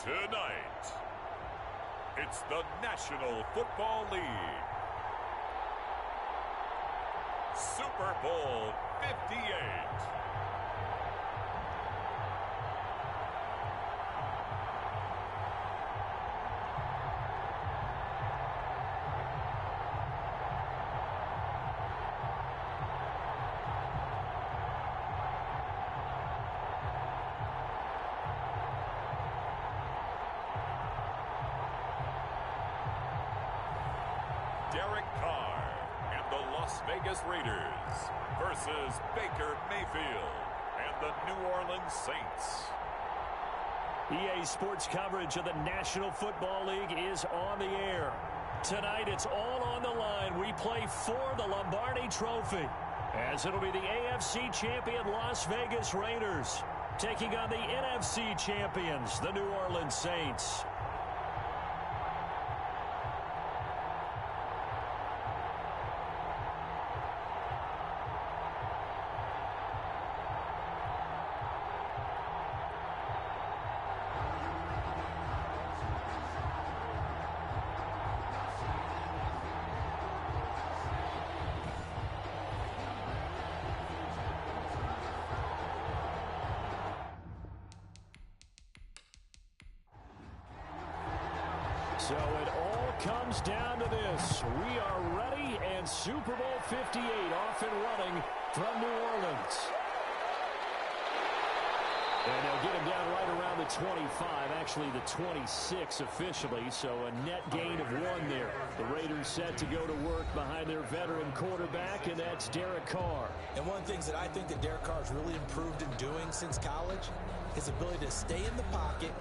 Tonight, it's the National Football League. Super Bowl 58. Vegas Raiders versus Baker Mayfield and the New Orleans Saints. EA Sports coverage of the National Football League is on the air. Tonight, it's all on the line. We play for the Lombardi Trophy, as it'll be the AFC champion Las Vegas Raiders taking on the NFC champions, the New Orleans Saints. So it all comes down to this. We are ready, and Super Bowl 58 off and running from New Orleans. And they'll get him down right around the 25, actually the 26 officially, so a net gain of 1 there. The Raiders set to go to work behind their veteran quarterback, and that's Derek Carr. And one of the things that I think that Derek Carr has really improved in doing since college, his ability to stay in the pocket,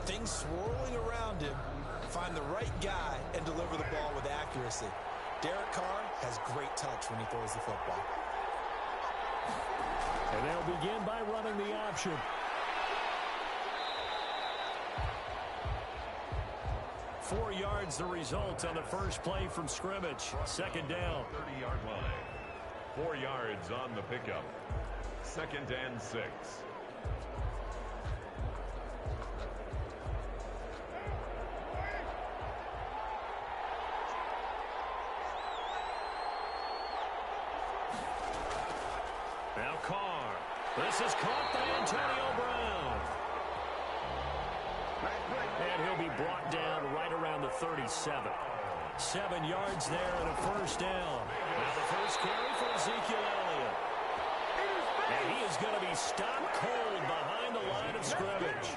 things swirling around him, find the right guy, and deliver the ball with accuracy. Derek Carr has great touch when he throws the football. And they'll begin by running the option. Four yards the result on the first play from scrimmage. Second down. 30-yard line. 4 yards on the pickup. 2nd and 6. Now Carr. This is caught by Antonio Brown. And he'll be brought down right around the 37. 7 yards there and a first down. Now the first carry for Ezekiel Elliott. And he is going to be stopped cold behind the line of scrimmage.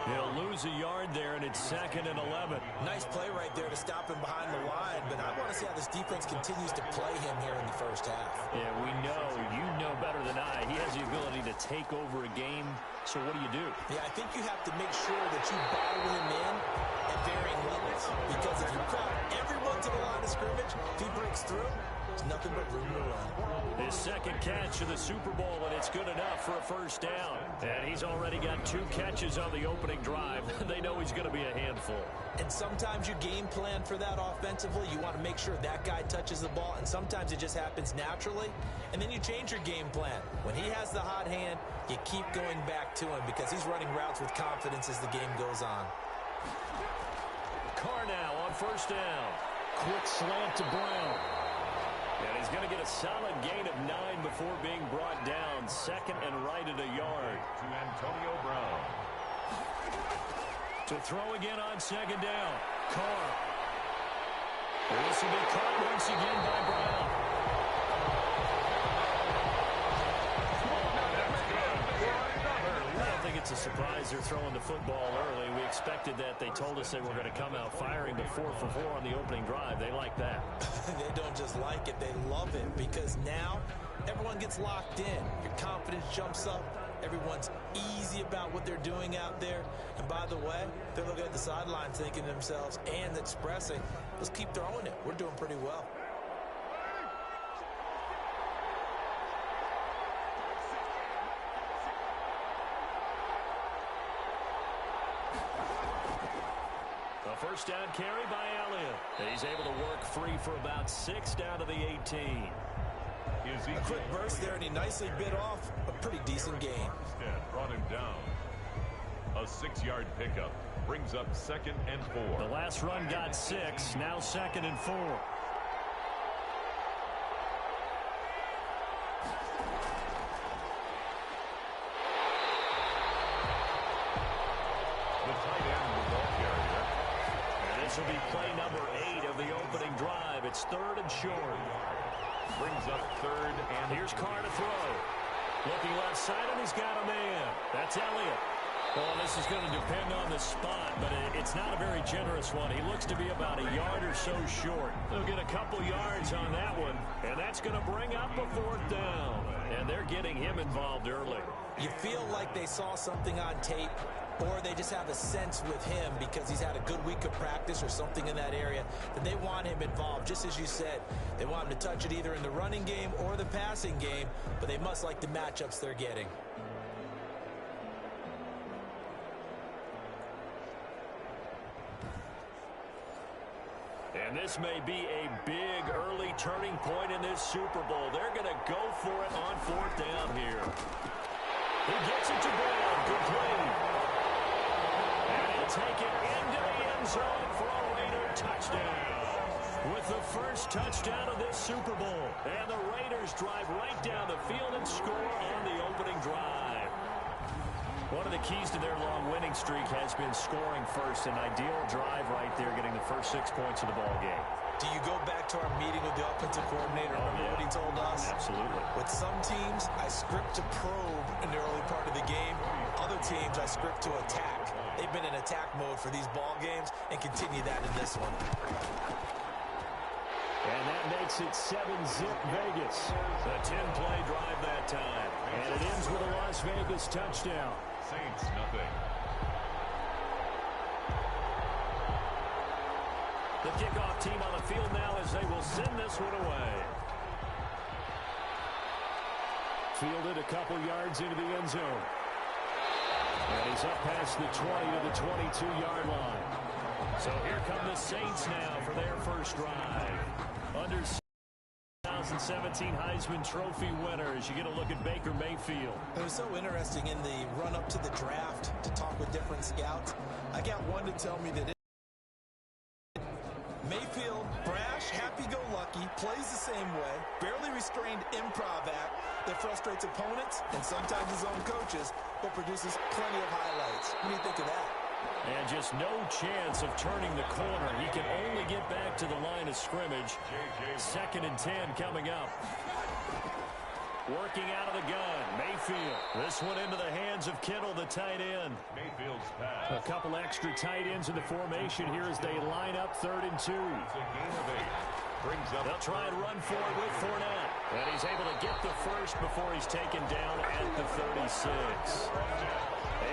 He'll lose a yard there, and it's 2nd and 11. Nice play right there to stop him behind the line, but I want to see how this defense continues to play him here in the first half. Yeah, we know. You know better than I. He has the ability to take over a game, so what do? Yeah, I think you have to make sure that you bottle him in at varying levels, because if you crowd everyone to the line of scrimmage, if he breaks through, there's nothing but room to run. His second catch of the Super Bowl, and it's good enough for a first down. And he's already got 2 catches on the opening drive. They know he's going to be a handful. And sometimes you game plan for that offensively. You want to make sure that guy touches the ball, and sometimes it just happens naturally. And then you change your game plan. When he has the hot hand, you keep going back to him because he's running routes with confidence as the game goes on. Carr now on first down. Quick slant to Brown. And he's going to get a solid gain of 9 before being brought down. 2nd and right at a yard. To Antonio Brown. To throw again on 2nd down. Carr. This will be caught once again by Brown. I don't think it's a surprise they're throwing the football early. We expected that. They told us they were going to come out firing the 4 for 4 on the opening drive. They like that. They don't just like it, they love it, because now everyone gets locked in. Your confidence jumps up. Everyone's easy about what they're doing out there. And by the way, they're looking at the sideline thinking to themselves and expressing, let's keep throwing it. We're doing pretty well. A first down carry by Elliott. He's able to work free for about 6 down to the 18. A quick burst there, and he nicely bit off a pretty decent gain. Brought him down. A 6-yard pickup brings up 2nd and 4. The last run got 6. Now 2nd and 4. The tight end, the ball carrier. And this will be play number 8 of the opening drive. It's 3rd and short. Brings up 3rd and here's Carr to throw. Looking left side, and he's got a man. That's Elliott. Well, this is going to depend on the spot, but it's not a very generous one. He looks to be about a yard or so short. They'll get a couple yards on that one, and that's going to bring up a 4th down. And they're getting him involved early. You feel like they saw something on tape, or they just have a sense with him because he's had a good week of practice or something in that area that they want him involved. Just as you said, they want him to touch it either in the running game or the passing game, but they must like the matchups they're getting. And this may be a big early turning point in this Super Bowl. They're going to go for it on 4th down here. He gets it to Brown. Good play. And he'll take it into the end zone for a Raider touchdown. With the first touchdown of this Super Bowl. And the Raiders drive right down the field and score on the opening drive. One of the keys to their long winning streak has been scoring first. An ideal drive right there, getting the first 6 points of the ball game. Do you go back to our meeting with the offensive coordinator? Remember what he told us? Absolutely. With some teams, I script to probe in the early part of the game. Other teams, I script to attack. They've been in attack mode for these ball games and continue that in this one. And that makes it 7-zip Vegas. A 10-play drive that time. And it ends with a Las Vegas touchdown. Saints, nothing. The kickoff team on the field now as they will send this one away. Fielded a couple yards into the end zone. And he's up past the 20 to the 22-yard line. So here come the Saints now for their first drive. Under 2017 Heisman Trophy winner as you get a look at Baker Mayfield. It was so interesting in the run-up to the draft to talk with different scouts. I got one to tell me that Mayfield, brash, happy-go-lucky, plays the same way, barely restrained improv act that frustrates opponents and sometimes his own coaches, but produces plenty of highlights. What do you think of that? And just no chance of turning the corner. He can only get back to the line of scrimmage. 2nd and 10 coming up. Working out of the gun, Mayfield. This one into the hands of Kittle, the tight end. Mayfield's pass. A couple extra tight ends in the formation here as they line up 3rd and 2. It's a gain of 8. Brings up. They'll try and run for it with Fournette. And he's able to get the first before he's taken down at the 36.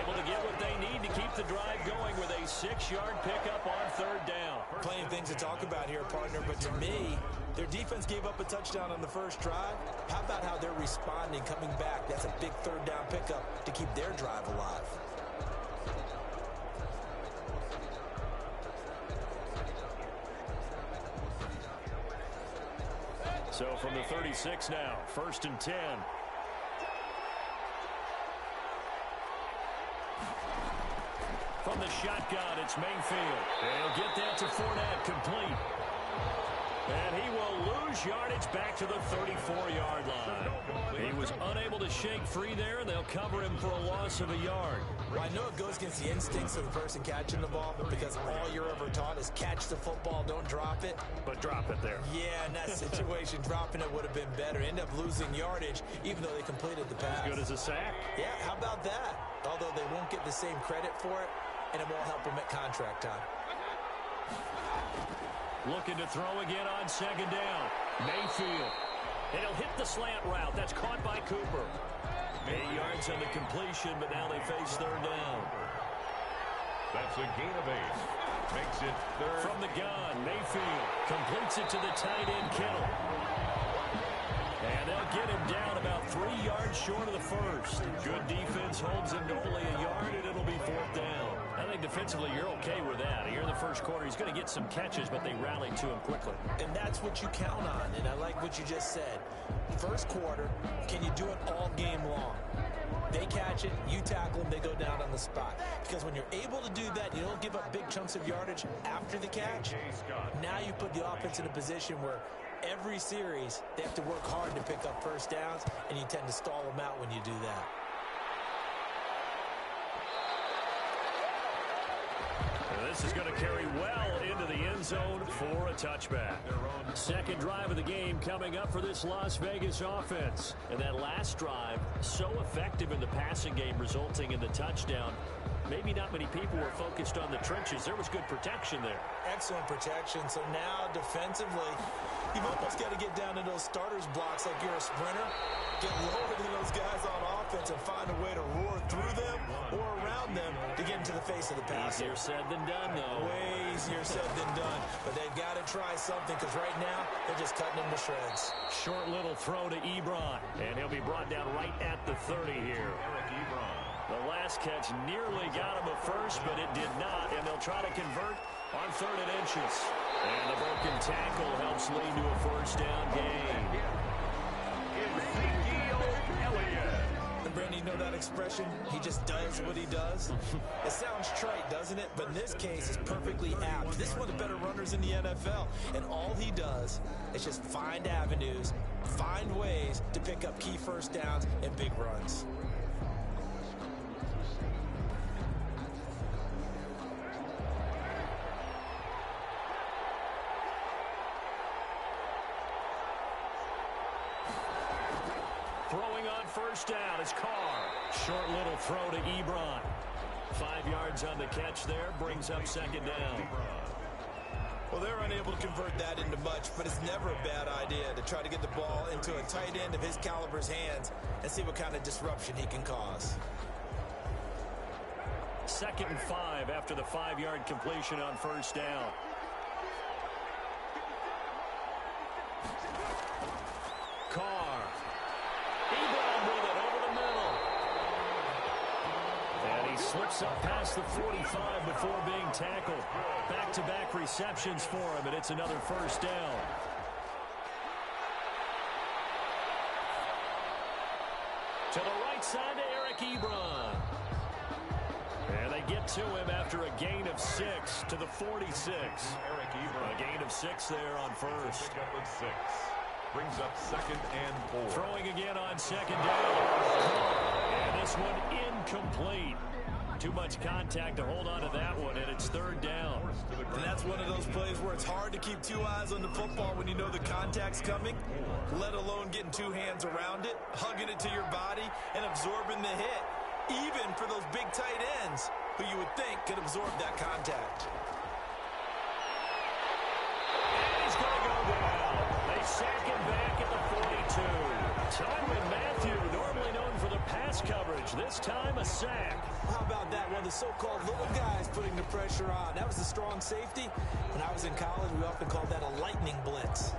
Able to get what they need to keep the drive going with a 6-yard pickup on 3rd down. Plenty of things to talk about here, partner, but to me, their defense gave up a touchdown on the first drive. How about how they're responding, coming back? That's a big 3rd down pickup to keep their drive alive. So from the 36 now, 1st and 10. From the shotgun, it's Mayfield. They'll get that to Fournette, complete. And he will lose yardage back to the 34-yard line. He was unable to shake free there, and they'll cover him for a loss of a yard. Well, I know it goes against the instincts of the person catching the ball, because all you're ever taught is catch the football, don't drop it. But drop it there. Yeah, in that situation, dropping it would have been better. End up losing yardage, even though they completed the pass. As good as a sack. Yeah, how about that? Although they won't get the same credit for it, and it won't help them at contract time. Looking to throw again on 2nd down. Mayfield. And he'll hit the slant route. That's caught by Cooper. 8 yards on the completion, but now they face 3rd down. That's a gain of 8. Makes it 3rd. From the gun, Mayfield completes it to the tight end, Kittle. And they'll get him down about 3 yards short of the first. Good defense holds him to only a yard, and it'll be 4th down. I think defensively you're okay with that. Here in the first quarter, he's going to get some catches, but they rallied to him quickly. And that's what you count on, and I like what you just said. First quarter, can you do it all game long? They catch it, you tackle them, they go down on the spot. Because when you're able to do that, you don't give up big chunks of yardage after the catch. Now you put the offense in a position where every series they have to work hard to pick up first downs, and you tend to stall them out when you do that. This is going to carry well into the end zone for a touchback. Second drive of the game coming up for this Las Vegas offense. And that last drive, so effective in the passing game, resulting in the touchdown. Maybe not many people were focused on the trenches. There was good protection there. Excellent protection. So now defensively, you've almost got to get down to those starters blocks like you're a sprinter. Get lower than those guys on offense and find a way to roar through them or around them to get into the face of the passer. Easier said than done, though. Way easier said than done. But they've got to try something because right now they're just cutting them to shreds. Short little throw to Ebron. And he'll be brought down right at the 30 here. The last catch nearly got him a first, but it did not. And they'll try to convert on 3rd and inches. And the broken tackle helps lead to a first down gain. And Brandon, you know that expression? He just does what he does. It sounds trite, doesn't it? But in this case, it's perfectly apt. This is one of the better runners in the NFL. And all he does is just find avenues, find ways to pick up key first downs and big runs. Throwing on first down is Carr. Short little throw to Ebron. 5 yards on the catch there, brings up second down. Well, they're unable to convert that into much, but it's never a bad idea to try to get the ball into a tight end of his caliber's hands and see what kind of disruption he can cause. 2nd and 5 after the 5-yard completion on first down. Carr. Ebron with it over the middle. And he slips up past the 45 before being tackled. Back-to-back receptions for him, and it's another first down. To the right side to Eric Ebron. And they get to him after a gain of 6 to the 46. Eric Ebron. A gain of 6 there on first. Pick up with 6. Brings up 2nd and 4. Throwing again on second down. And this one incomplete. Too much contact to hold on to that one, and it's 3rd down. And that's one of those plays where it's hard to keep 2 eyes on the football when you know the contact's coming, let alone getting 2 hands around it, hugging it to your body, and absorbing the hit, even for those big tight ends who you would think could absorb that contact. And he's going to go down. They sack him back at the 42. Tyrann Mathieu, normally known for the pass coverage, this time a sack. How about that? One of the so-called little guys putting the pressure on. That was the strong safety. When I was in college, we often called that a lightning blitz.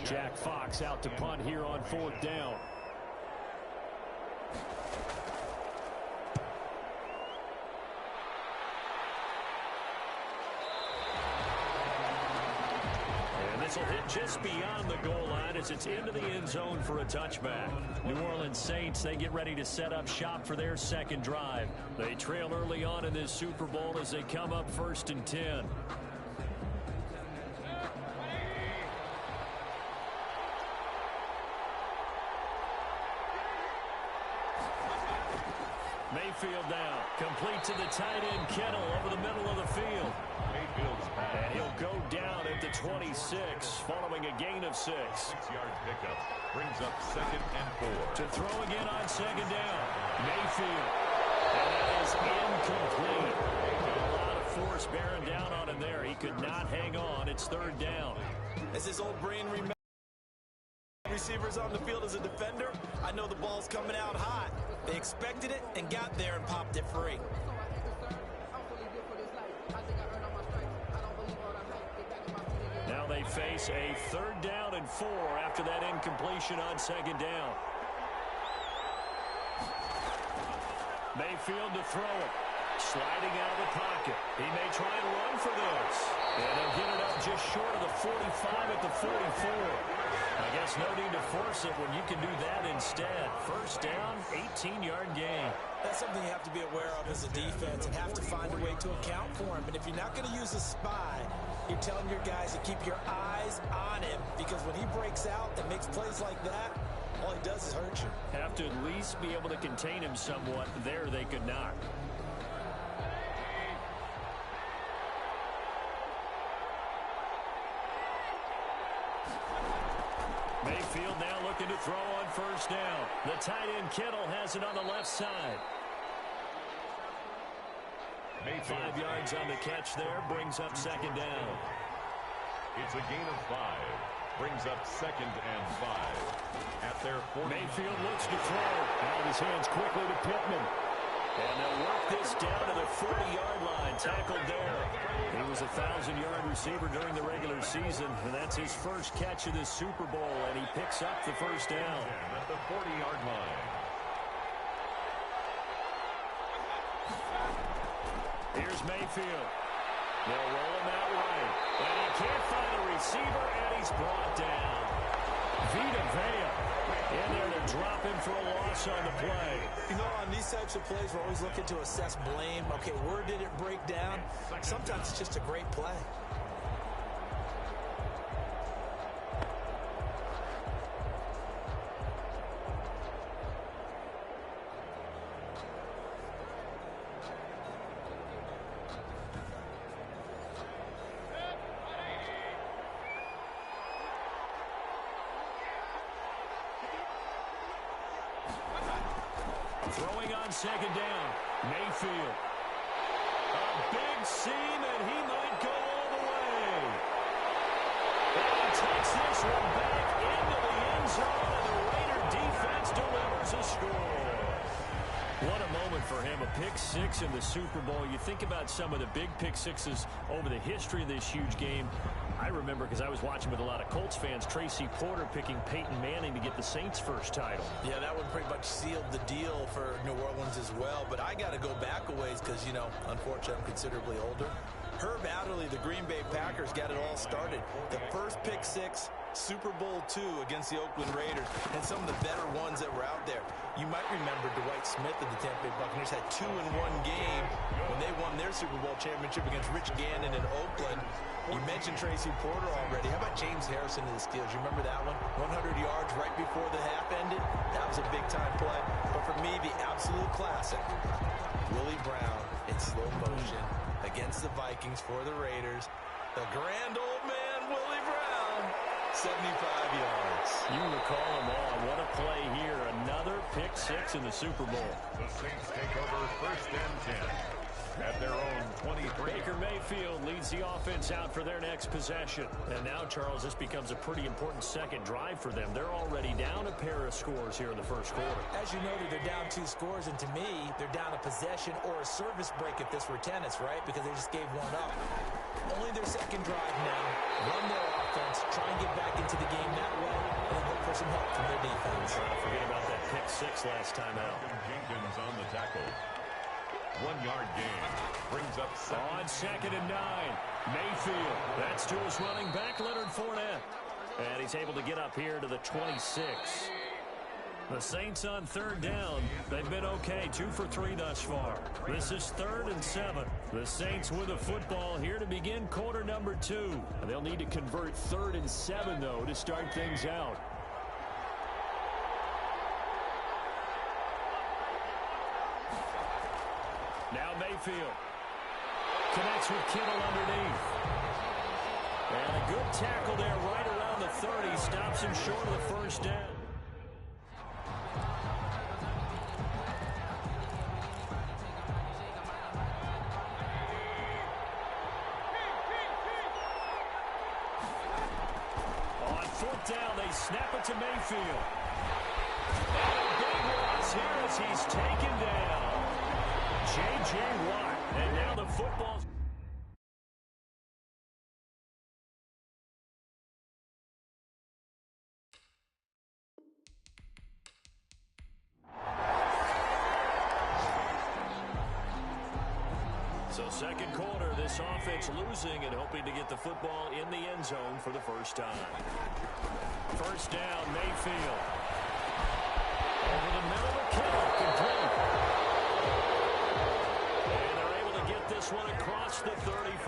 Jack Fox out to punt here on 4th down. This will hit just beyond the goal line as it's into the end zone for a touchback. New Orleans Saints, they get ready to set up shop for their second drive. They trail early on in this Super Bowl as they come up 1st and 10. Mayfield now, complete to the tight end Kittle over the middle of the field. And he'll go down at the 26, following a gain of 6. 6-yard pickup brings up 2nd and 4. To throw again on second down, Mayfield. And that is incomplete. A lot of force bearing down on him there. He could not hang on. It's 3rd down. As his old brain remembers receivers on the field as a defender, I know the ball's coming out hot. They expected it and got there and popped it free. Now they face a 3rd down and 4 after that incompletion on 2nd down. Mayfield to throw it. Sliding out of the pocket. He may try and run for this. And he'll get it up just short of the 45 at the 44. I guess no need to force it when you can do that instead. 1st down, 18-yard gain. That's something you have to be aware of as a defense and have to find a way to account for him. And if you're not going to use a spy, you're telling your guys to keep your eyes on him, because when he breaks out and makes plays like that, all he does is hurt you. Have to at least be able to contain him somewhat. There they could not. Mayfield now looking to throw on 1st down. The tight end Kittle has it on the left side. 5 yards on the catch there, brings up 2nd down. It's a gain of 5. Brings up 2nd and 5. At their 40. Mayfield looks to throw. Out of his hands quickly to Pittman. And they'll work this down to the 40-yard line. Tackled there. He was a 1,000-yard receiver during the regular season, and that's his first catch of this Super Bowl, and he picks up the 1st down. At the 40-yard line. Here's Mayfield. They'll roll him out right. And he can't find a receiver, and he's brought down. Vita Vea in there to drop him for a loss on the play. You know, on these types of plays, we're always looking to assess blame. Okay, where did it break down? Sometimes it's just a great play. Throwing on 2nd down. Mayfield. A big seam, and he might go all the way. And he takes this one back into the end zone, and the Raider defense delivers a score. What a moment for him. A pick 6 in the Super Bowl. You think about some of the big pick 6s over the history of this huge game. I remember, because I was watching with a lot of Colts fans, Tracy Porter picking Peyton Manning to get the Saints' first title. Yeah, that one pretty much sealed the deal for New Orleans as well. But I got to go back a ways because, you know, unfortunately, I'm considerably older. Herb Adderley, the Green Bay Packers, got it all started. The first pick 6, Super Bowl II against the Oakland Raiders, and some of the better ones that were out there. You might remember Dwight Smith of the Tampa Bay Buccaneers had 2 in one game when they won their Super Bowl championship against Rich Gannon in Oakland. You mentioned Tracy Porter already. How about James Harrison to the Steelers? You remember that one? 100 yards right before the half ended. That was a big-time play. But for me, the absolute classic, Willie Brown in slow motion against the Vikings for the Raiders. The grand old man, Willie Brown, 75 yards. You recall them all. What a play here. Another pick 6 in the Super Bowl. The Saints take over 1st and 10. At their own 23. Baker Mayfield leads the offense out for their next possession. And now, Charles, this becomes a pretty important second drive for them. They're already down a pair of scores here in the first quarter. As you noted, they're down 2 scores, and to me, they're down a possession or a service break if this were tennis, right? Because they just gave one up. Only their second drive now. Run their offense, try and get back into the game that way, and then look for some help from their defense. Forget about that pick 6 last time out. Jenkins on the tackle. 1-yard gain. Brings up 7. On 2nd and 9. Mayfield. That's to his running back, Leonard Fournette. And he's able to get up here to the 26. The Saints on 3rd down. They've been okay. 2 for 3 thus far. This is 3rd and 7. The Saints with the football here to begin quarter number 2. They'll need to convert 3rd and 7, though, to start things out. Now Mayfield connects with Kittle underneath. And a good tackle there right around the 30. Stops him short of the 1st down. On 4th down, they snap it to Mayfield. And a big loss here as he's taken down. J.J. Watt, and now the football So second quarter, this offense losing and hoping to get the football in the end zone for the first time. First down, Mayfield. Over the middle of Kittle, complete. And they're able to get this one across the 35.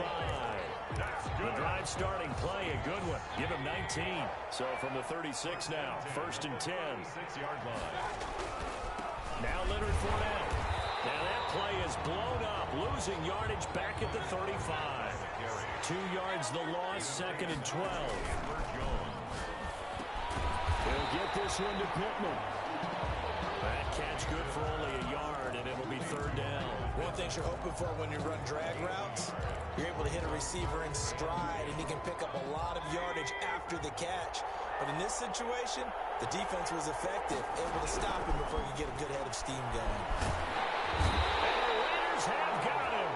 The drive starting play, a good one. Give him 19. So from the 36 now, first and 10. 6-yard line. Now Leonard Fournette. Now that play is blown up, losing yardage back at the 35. 2 yards the loss, second and 12. He'll get this one to Pittman. That catch good for only a yard, and it'll be third down. One thing you're hoping for when you run drag routes, you're able to hit a receiver in stride, and he can pick up a lot of yardage after the catch. But in this situation, the defense was effective, able to stop him before he could get a good head of steam going. And the Raiders have got him.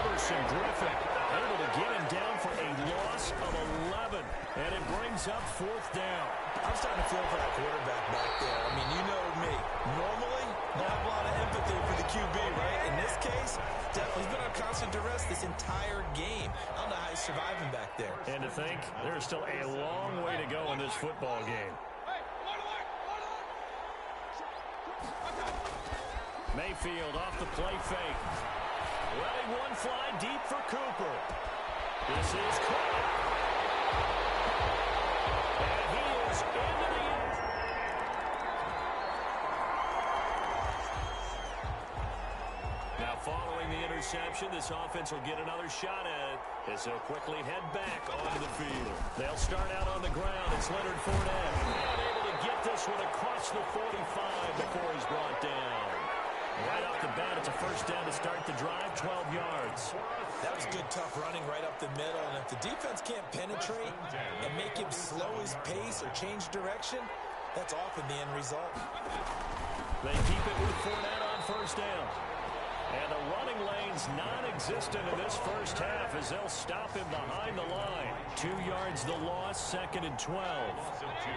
Everson Griffin able to get him down for a loss of 11, and it brings up fourth down. I'm starting to feel for that quarterback back there. I mean, you know me. Normally, I have a lot of empathy for the QB, right? In this case, definitely he's been on constant duress this entire game. I don't know how he's surviving back there. And to think, there's still a long way to go in this football game. Mayfield off the play fake. Letting one fly deep for Cooper. This is caught. And he is into the end. Now following the interception, this offense will get another shot at it as they'll quickly head back onto the field. They'll start out on the ground. It's Leonard Fournette. And able to get this one across the 45 before he's brought down. Right off the bat, it's a first down to start the drive, 12 yards. That was good, tough running right up the middle. And if the defense can't penetrate and make him slow his pace or change direction, that's often the end result. They keep it with Fournette on first down. And the running lane's non-existent in this first half as they'll stop him behind the line. 2 yards the loss, second and 12.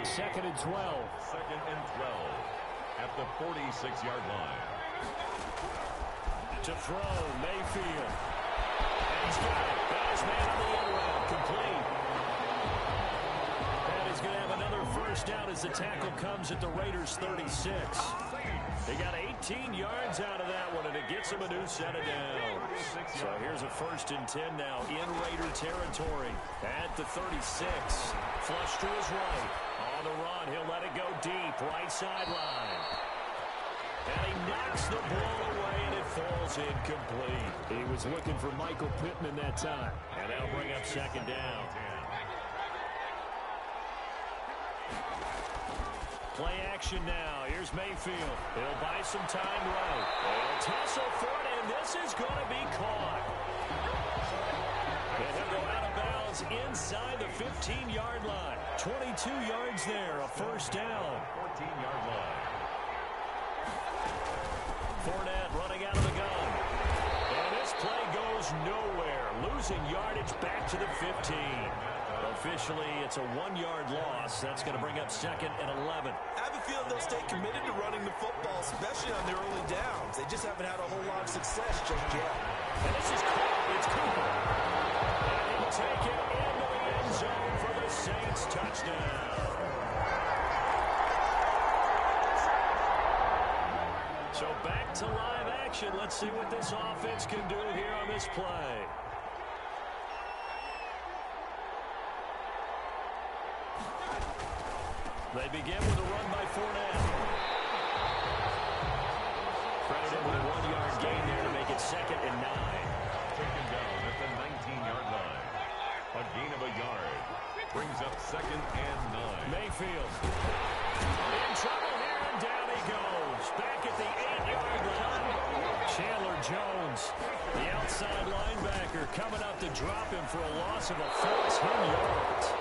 Second and 12. Second and 12 at the 46-yard line. To throw, Mayfield. And he's got it. Got his man on the end round, complete. And he's going to have another first down as the tackle comes at the Raiders' 36. They got 18 yards out of that one, and it gets him a new set of downs. So here's a first and 10 now in Raider territory at the 36. Flush to his right. On the run, he'll let it go deep, right sideline. And he knocks the ball away, and it falls incomplete. He was looking for Michael Pittman that time. And that'll bring up second down. Play action now. Here's Mayfield. He'll buy some time right. They'll tussle for it, and this is going to be caught. And he'll go out of bounds inside the 15-yard line. 22 yards there, a first down. 14-yard line. Fournette running out of the gun. And this play goes nowhere. Losing yardage back to the 15. Officially, it's a 1-yard loss. That's going to bring up second and 11. I have a feeling they'll stay committed to running the football, especially on their early downs. They just haven't had a whole lot of success just yet. And this is caught. It's Cooper. And he'll take it into the end zone for the Saints touchdown. So back to live action. Let's see what this offense can do here on this play. They begin with a run by Fournette. Credited with a 1-yard gain there to make it second and 9. Taken down at the 19-yard line. A gain of a yard. Brings up second and 9. Mayfield. In trouble here, and down he goes. Back at the 8-yard line. Chandler Jones, the outside linebacker, coming up to drop him for a loss of a full 10 yards.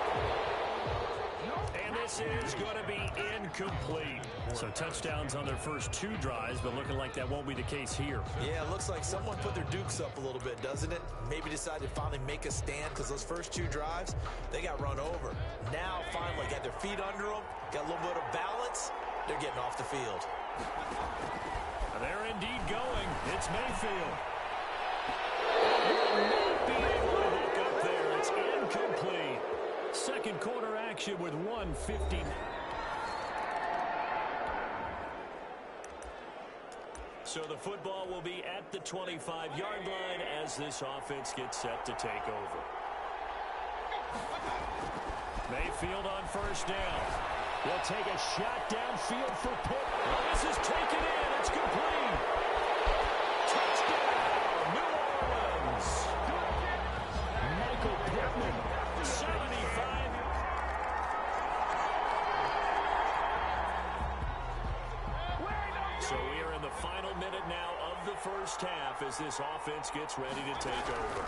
And this is going to be incomplete. So touchdowns on their first 2 drives, but looking like that won't be the case here. Yeah, it looks like someone put their dukes up a little bit, doesn't it? Maybe decided to finally make a stand because those first 2 drives, they got run over. Now, finally, got their feet under them, got a little bit of balance. They're getting off the field. They're indeed going. It's Mayfield. second quarter action with 1:50. So the football will be at the 25-yard line as this offense gets set to take over. Mayfield on first down. He'll take a shot downfield for Pitt. Well, this is taken in. It's complete. Touchdown, New Orleans. Michael Pittman, 75. So we are in the final minute now of the first half as this offense gets ready to take over.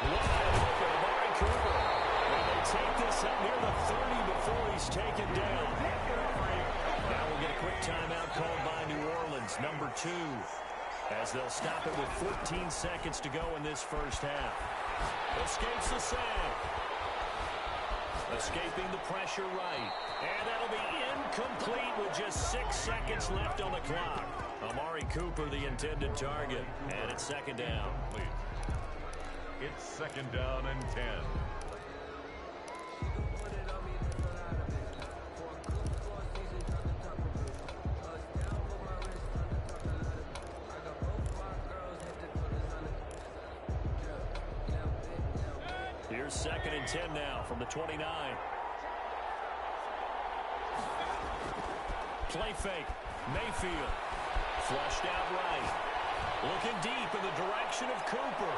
Wide open, Amari Cooper. And they take this up near the 30 before he's taken down. Now we'll get a quick timeout called by New Orleans, number 2, as they'll stop it with 14 seconds to go in this first half. Escapes the sack. Escaping the pressure right. And that'll be incomplete with just 6 seconds left on the clock. Amari Cooper, the intended target. And it's second down. It's second down and 10. Here's second and 10 now from the 29. Play fake. Mayfield. Flushed out right. Looking deep in the direction of Cooper.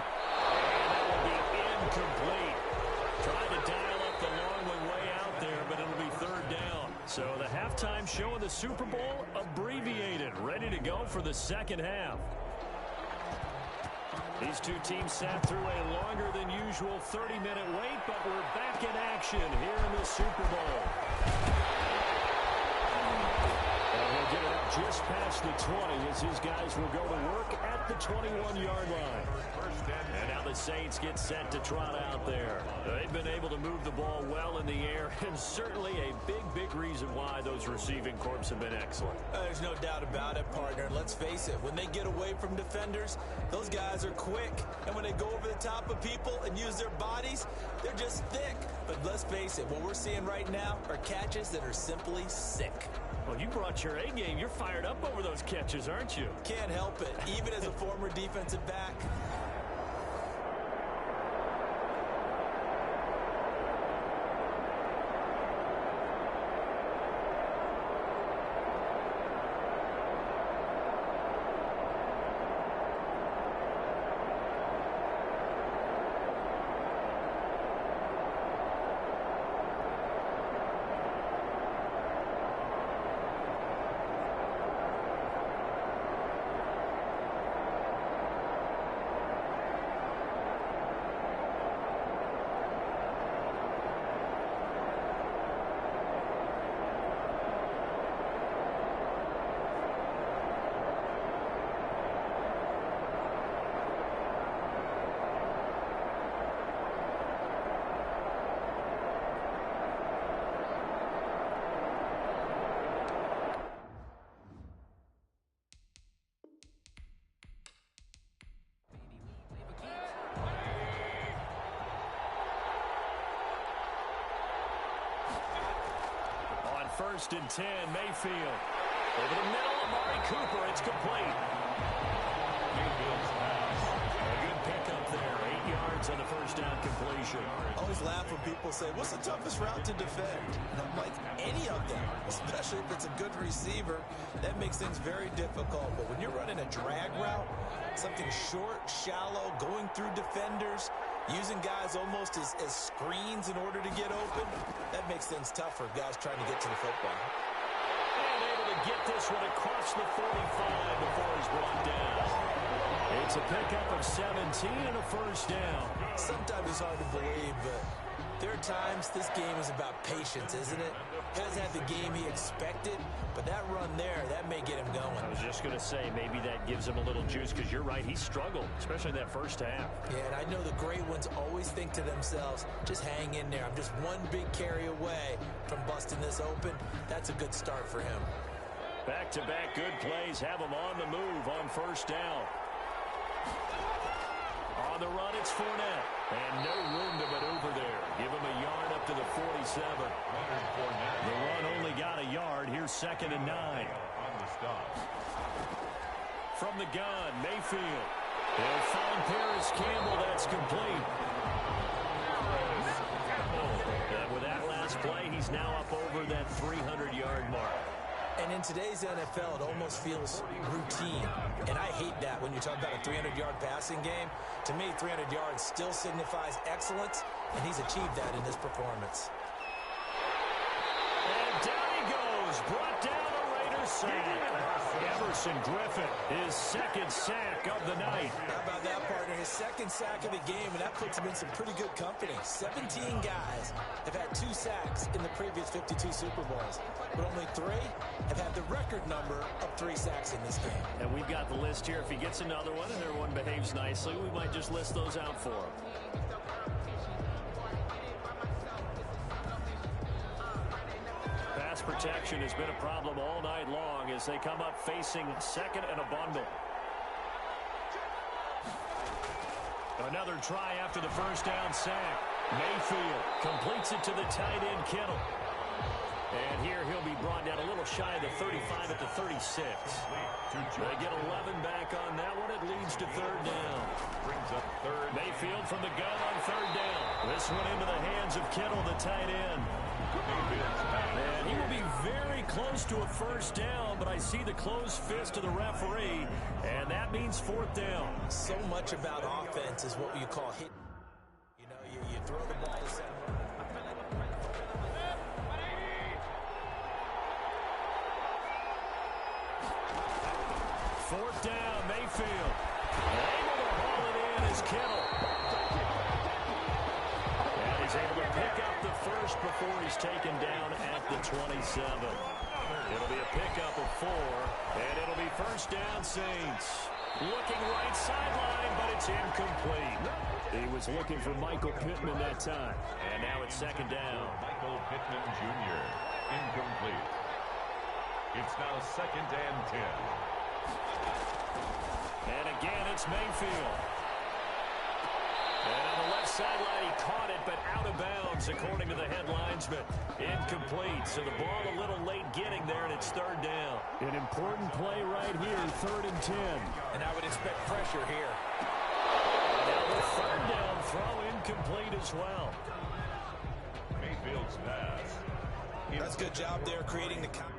And that will be incomplete. Trying to dial up the long way out there, but it'll be third down. So the halftime show of the Super Bowl abbreviated. Ready to go for the second half. These two teams sat through a longer than usual 30-minute wait, but we're back in action here in the Super Bowl. And he'll get it up just past the 20 as his guys will go to work at the 21-yard line. And now the Saints get set to trot out there. They've been able to move the ball well in the air, and certainly a big reason why those receiving corps have been excellent. There's no doubt about it, partner. Let's face it, when they get away from defenders, those guys are quick. And when they go over the top of people and use their bodies, they're just thick. But let's face it, what we're seeing right now are catches that are simply sick. Well, you brought your A game. You're fired up over those catches, aren't you? Can't help it, even as a former defensive back. First and 10, Mayfield. Over the middle, Amari Cooper. It's complete. A good pickup there. 8 yards on the first down completion. I always laugh when people say, what's the toughest route to defend? And I'm like, any of them, especially if it's a good receiver. That makes things very difficult. But when you're running a drag route, something short, shallow, going through defenders, using guys almost as screens in order to get open, that makes things tough for guys trying to get to the football. And able to get this one across the 45 before he's brought down. It's a pickup of 17 and a first down. Sometimes it's hard to believe, but there are times this game is about patience, isn't it? Hasn't had the game he expected, but that run there, that may get him going. I was just going to say, maybe that gives him a little juice, because you're right, he struggled, especially in that first half. Yeah, and I know the great ones always think to themselves, just hang in there. I'm just one big carry away from busting this open. That's a good start for him. Back-to-back good plays have him on the move on first down. On the run, it's Fournette. And no room to maneuver there. Give him a yard up to the 47. The run only got a yard. Here's 2nd and 9. On the stop. From the gun, Mayfield. They'll find Paris Campbell. That's complete. And with that last play, he's now up over that 300-yard mark. And in today's NFL, it almost feels routine. And I hate that when you talk about a 300-yard passing game. To me, 300 yards still signifies excellence, and he's achieved that in this performance. And down he goes. Brought down the Raiders sack. Everson Griffin, his 2nd sack of the night. How about that, partner? His 2nd sack of the game, and that puts him in some pretty good company. 17 guys have had 2 sacks in the previous 52 Super Bowls, but only 3 have had the record number of 3 sacks in this game. And we've got the list here. If he gets another one and everyone behaves nicely, we might just list those out for him. Pass protection has been a problem all night long as they come up facing 2nd and a bundle. Another try after the 1st down sack. Mayfield completes it to the tight end Kittle. And here he'll be brought down a little shy of the 35 at the 36. They get 11 back on that one. It leads to 3rd down. Brings up 3rd. Mayfield from the gun on 3rd down. This one into the hands of Kittle, the tight end. And he will be very close to a 1st down, but I see the closed fist of the referee, and that means 4th down. So much about offense is what you call hit. You know, you throw the ball to center. 4th down, Mayfield. Able to haul it in is Kittle. And he's able to pick up the 1st before he's taken down at the 27. It'll be a pickup of 4, and it'll be 1st down, Saints. Looking right sideline, but it's incomplete. He was looking for Michael Pittman that time. And now it's 2nd down. Michael Pittman Jr. Incomplete. It's now 2nd and 10. And again, it's Mayfield. And on the left sideline, he caught it, but out of bounds, according to the head linesman. Incomplete. So the ball a little late getting there, and it's 3rd down. An important play right here, 3rd and 10. And I would expect pressure here. Now the 3rd down throw incomplete as well. Mayfield's pass. That's a good job there creating the count.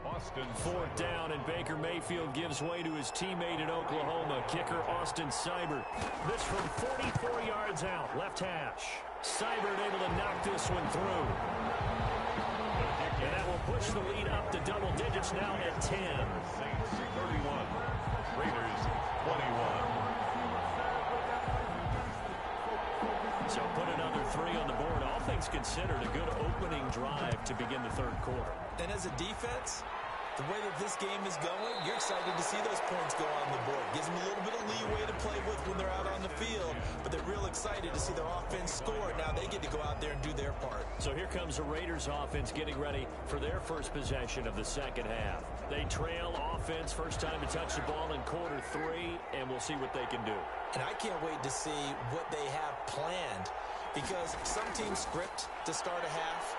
Austin 4th down, and Baker Mayfield gives way to his teammate in Oklahoma, kicker Austin Seibert. This from 44 yards out, left hash. Seibert able to knock this one through. And that will push the lead up to double digits now at 10. Saints 31. Raiders 21. So put another 3 on the board. All things considered, a good opening drive to begin the 3rd quarter. And as a defense, the way that this game is going, you're excited to see those points go on the board. Gives them a little bit of leeway to play with when they're out on the field, but they're real excited to see their offense score. Now they get to go out there and do their part. So here comes the Raiders offense getting ready for their 1st possession of the 2nd half. They trail offense, first time to touch the ball in quarter 3, and we'll see what they can do. And I can't wait to see what they have planned, because some teams script to start a half.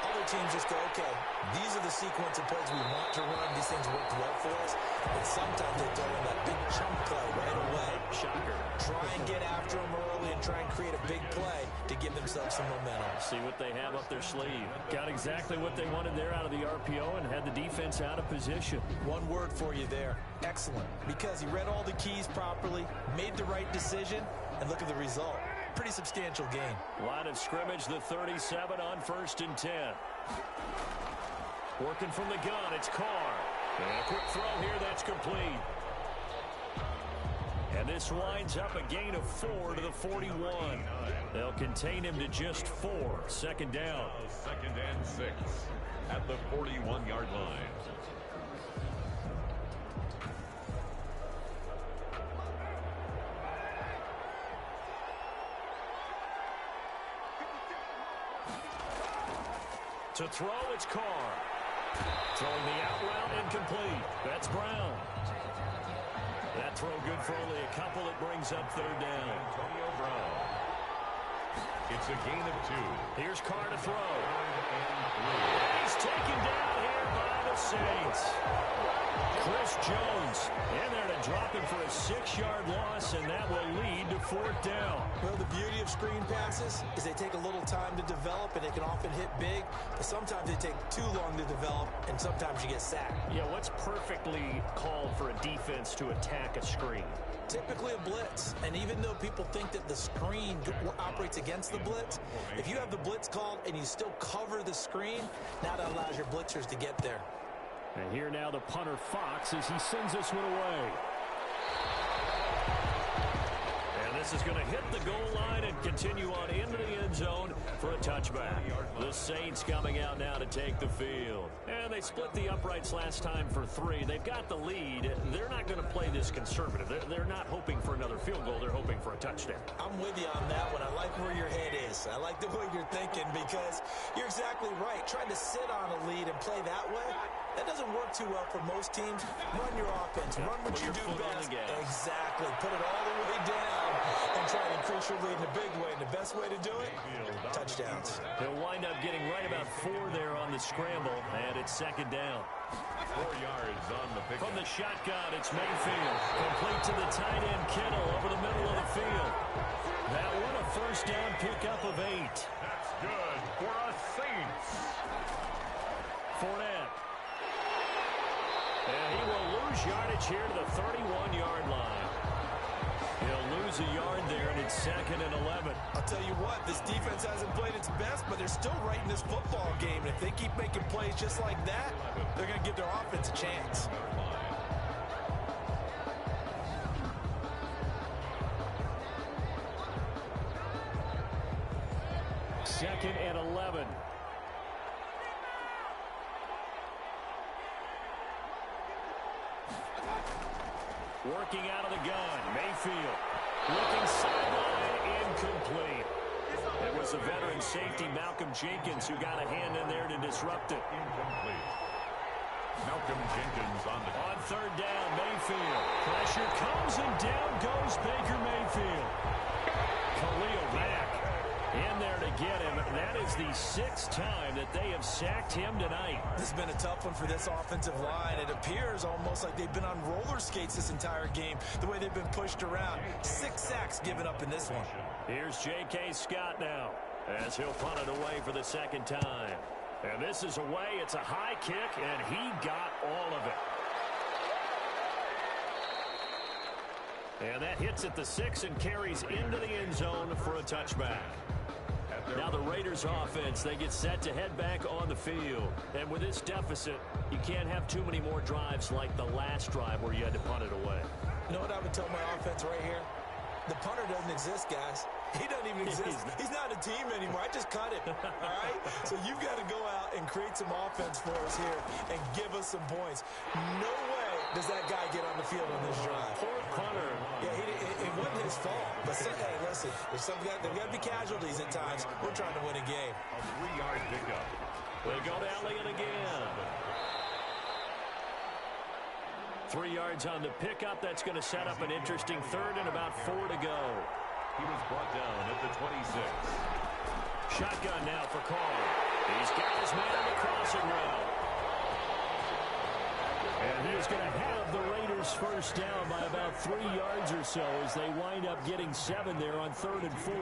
Other teams just go, okay, these are the sequence of plays we want to run. These things worked well for us. And sometimes they throw in that big chunk play right away. Shocker. Try and get after them early and try and create a big play to give themselves some momentum. See what they have up their sleeve. Got exactly what they wanted there out of the RPO and had the defense out of position. One word for you there. Excellent. Because he read all the keys properly, made the right decision, and look at the result. Pretty substantial gain. Line of scrimmage, the 37 on 1st and 10. Working from the gun, it's Carr. And a quick throw here, that's complete. And this winds up a gain of 4 to the 41. They'll contain him to just 4. 2nd down. 2nd and 6 at the 41-yard line. To throw, it's Carr. Throwing the out route incomplete. That's Brown. That throw good for only a couple. It brings up third down. Antonio Brown. It's a gain of 2. Here's Carr to throw. And he's taken down here by the Saints. Chris Jones in there to drop him for a 6-yard loss, and that will lead to fourth down. Well, the beauty of screen passes is they take a little time to develop, and they can often hit big, but sometimes they take too long to develop, and sometimes you get sacked. Yeah, what's perfectly called for a defense to attack a screen? Typically a blitz, and even though people think that the screen operates against the blitz, if you have the blitz called and you still cover the screen, now that allows your blitzers to get there. And here now the punter Fox as he sends this one away. And this is going to hit the goal line and continue on into the end zone for a touchback. The Saints coming out now to take the field. And they split the uprights last time for 3. They've got the lead. They're not going to play this conservative. They're not hoping for another field goal. They're hoping for a touchdown. I'm with you on that one. I like where your head is. I like the way you're thinking because you're exactly right. Trying to sit on a lead and play that way, that doesn't work too well for most teams. Run your offense. Run what you do best. Exactly. Put it all the way down and try to increase your lead in a big way. And the best way to do it, touchdowns. They'll wind up getting right about 4 there on the scramble, and it's second down. 4 yards on the pick. From the shotgun, it's Mayfield. Complete to the tight end, Kittle, over the middle of the field. That one a first down pickup of 8. That's good for us Saints. Fournette. And he will lose yardage here to the 31-yard line. He'll lose a yard there, and it's second and 11. I'll tell you what, this defense hasn't played its best, but they're still right in this football game. And if they keep making plays just like that, they're going to give their offense a chance. Second and 11. Working out of the gun, Mayfield. Looking sideline, incomplete. It was the veteran safety, Malcolm Jenkins, who got a hand in there to disrupt it. Incomplete. Malcolm Jenkins on third down, Mayfield. Pressure comes, and down goes Baker Mayfield. Khalil Mack in there to get him. That is the 6th time that they have sacked him tonight. This has been a tough one for this offensive line. It appears almost like they've been on roller skates this entire game, the way they've been pushed around. 6 sacks given up in this one. Here's J.K. Scott now as he'll punt it away for the second time. And this is away. It's a high kick, and he got all of it. And that hits at the 6 and carries into the end zone for a touchback. Now the Raiders offense, they get set to head back on the field. And with this deficit, you can't have too many more drives like the last drive where you had to punt it away. You know what I would tell my offense right here? The punter doesn't exist, guys. He doesn't even exist. He's not a team anymore. I just cut him, all right? So you've got to go out and create some offense for us here and give us some points. No way does that guy get on the field on this drive. Poor punter. Yeah, it wasn't his fault. But, hey, listen, there's got to be casualties at times. We're trying to win a game. A 3-yard pickup. They go to Elliott again. 3 yards on the pickup. That's going to set up an interesting third and about 4 to go. He was brought down at the 26. Shotgun now for Carr. He's got his man on the crossing route. And he is going to have the Raiders first down by about 3 yards or so as they wind up getting 7 there on 3rd and 4.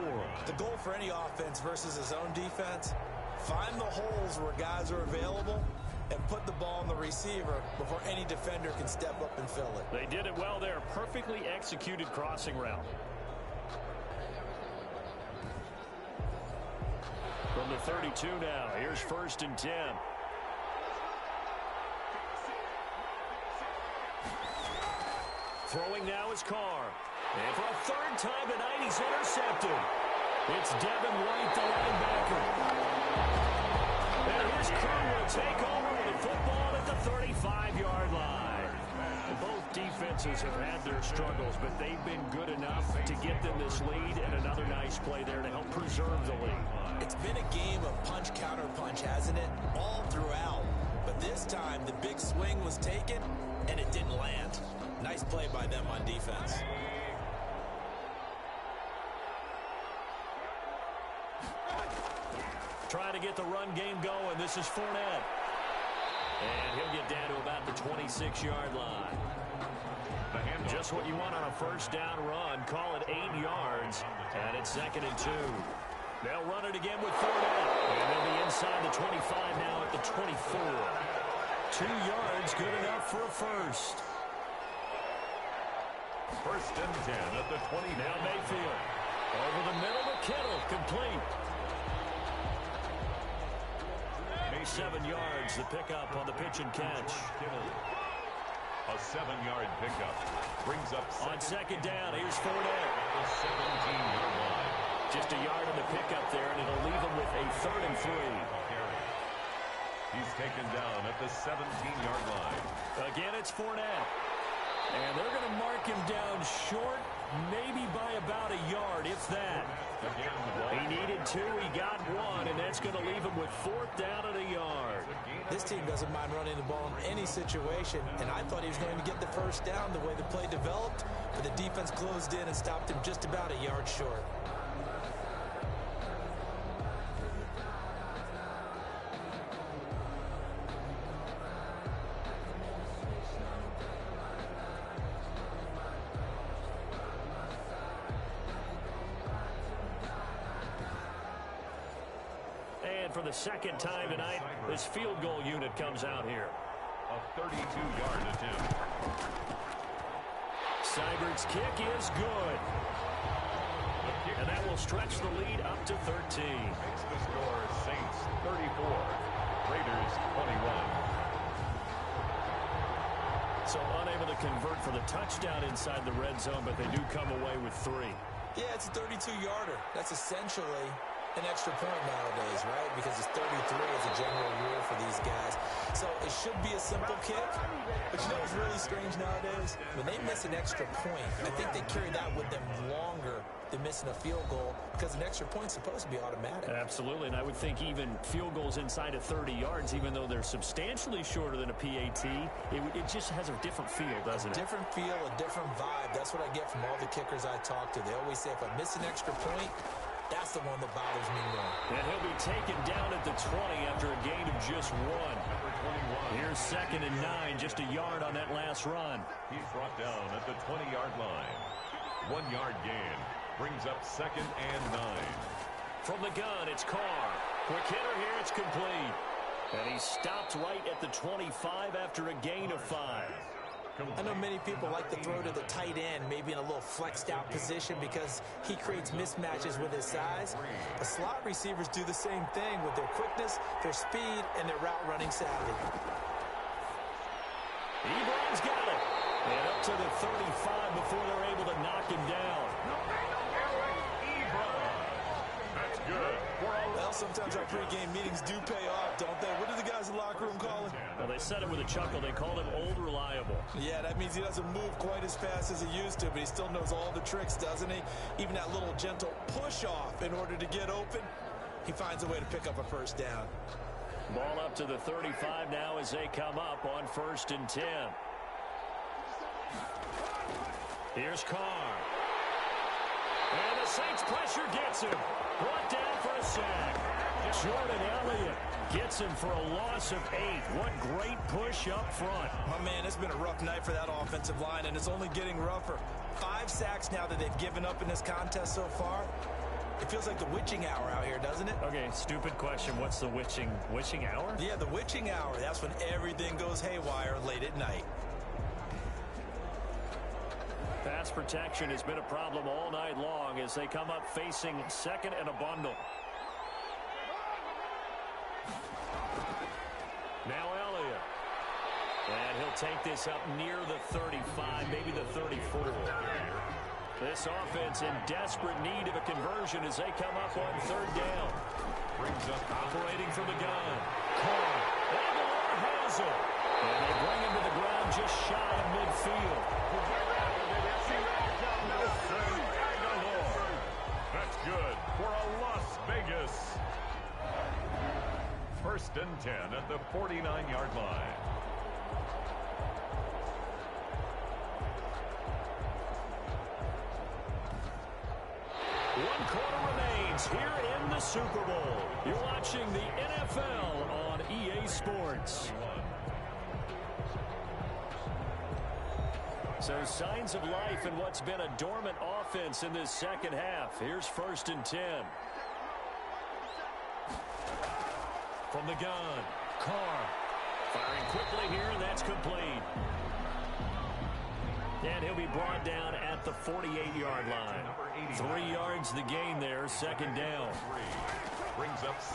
The goal for any offense versus his own defense, find the holes where guys are available and put the ball on the receiver before any defender can step up and fill it. They did it well there. Perfectly executed crossing route. From the 32 now, here's 1st and 10. Throwing now is Carr. And for a 3rd time tonight, he's intercepted. It's Devin White, the linebacker. And here's Crew will take over with the football at the 35-yard line. Both defenses have had their struggles, but they've been good enough to get them this lead, and another nice play there to help preserve the lead. It's been a game of punch-counter-punch, hasn't it? All throughout. But this time, the big swing was taken, and it didn't land. Nice Nice play by them on defense. Trying to get the run game going. This is Fournette. And he'll get down to about the 26-yard line. Just what you want on a first down run. Call it 8 yards. And it's 2nd and 2. They'll run it again with Fournette. And they'll be inside the 25 now at the 24. 2 yards, good enough for a first. 1st and 10 at the 20. Now Mayfield. Over the middle to Kittle. Complete. 7 yards, the pickup on the pitch and catch. A 7-yard pickup brings up on 2nd down. Here's Fournette. The 17-yard line. Just a yard on the pickup there, and it'll leave him with a 3rd and 3. He's taken down at the 17-yard line. Again, it's Fournette. And they're going to mark him down short, maybe by about a yard, if that. He needed 2, he got 1, and that's going to leave him with 4th down and a yard. This team doesn't mind running the ball in any situation, and I thought he was going to get the first down the way the play developed, but the defense closed in and stopped him just about a yard short. For the 2nd time tonight, this field goal unit comes out here. A 32-yard attempt. Seibert's kick is good. And that will stretch the lead up to 13. Makes the score Saints 34, Raiders 21. So unable to convert for the touchdown inside the red zone, but they do come away with 3. Yeah, it's a 32-yarder. That's essentially an extra point nowadays, right? Because it's 33 as a general rule for these guys. So it should be a simple kick. But you know what's really strange nowadays? When they miss an extra point, I think they carry that with them longer than missing a field goal because an extra point's supposed to be automatic. Absolutely, and I would think even field goals inside of 30 yards, even though they're substantially shorter than a PAT, it just has a different feel, doesn't it? A different feel, a different vibe. That's what I get from all the kickers I talk to. They always say if I miss an extra point, that's the one that bothers me more. And he'll be taken down at the 20 after a gain of just 1. Here's 2nd and 9, just a yard on that last run. He's brought down at the 20-yard line. 1-yard gain brings up 2nd and 9. From the gun, it's Carr. Quick hitter here, it's complete. And he stopped right at the 25 after a gain of 5. I know many people like to throw to the tight end, maybe in a little flexed out position because he creates mismatches with his size. The slot receivers do the same thing with their quickness, their speed, and their route running savvy. Ebron's got it. And up to the 35 before they're able to knock him down. That's good. Well, sometimes our pregame meetings do pay off, don't they? What do the guys in the locker room call it? Well, they said it with a chuckle. They called him Old Reliable. Yeah, that means he doesn't move quite as fast as he used to, but he still knows all the tricks, doesn't he? Even that little gentle push-off in order to get open, he finds a way to pick up a first down. Ball up to the 35 now as they come up on 1st and 10. Here's Carr. And the Saints pressure gets him. Brought down for a sack. Jordan Elliott gets him for a loss of 8. What great push up front. My man, it's been a rough night for that offensive line, and it's only getting rougher. 5 sacks now that they've given up in this contest so far. It feels like the witching hour out here, doesn't it? Okay, stupid question. What's the witching hour? Yeah, the witching hour. That's when everything goes haywire late at night. Pass protection has been a problem all night long as they come up facing 2nd and a bundle. Now Elliott. And he'll take this up near the 35, maybe the 34. This offense in desperate need of a conversion as they come up on 3rd down. Brings up operating from the gun. Carr. Aguilar has it. And they bring him to the ground just shy of midfield. That's good for a Las Vegas. 1st and 10 at the 49-yard line. One quarter remains here in the Super Bowl. You're watching the NFL on EA Sports. So signs of life in what's been a dormant offense in this second half. Here's 1st and 10. From the gun, Carr. Firing quickly here, and that's complete. And he'll be brought down at the 48-yard line. 3 yards the gain there, 2nd down.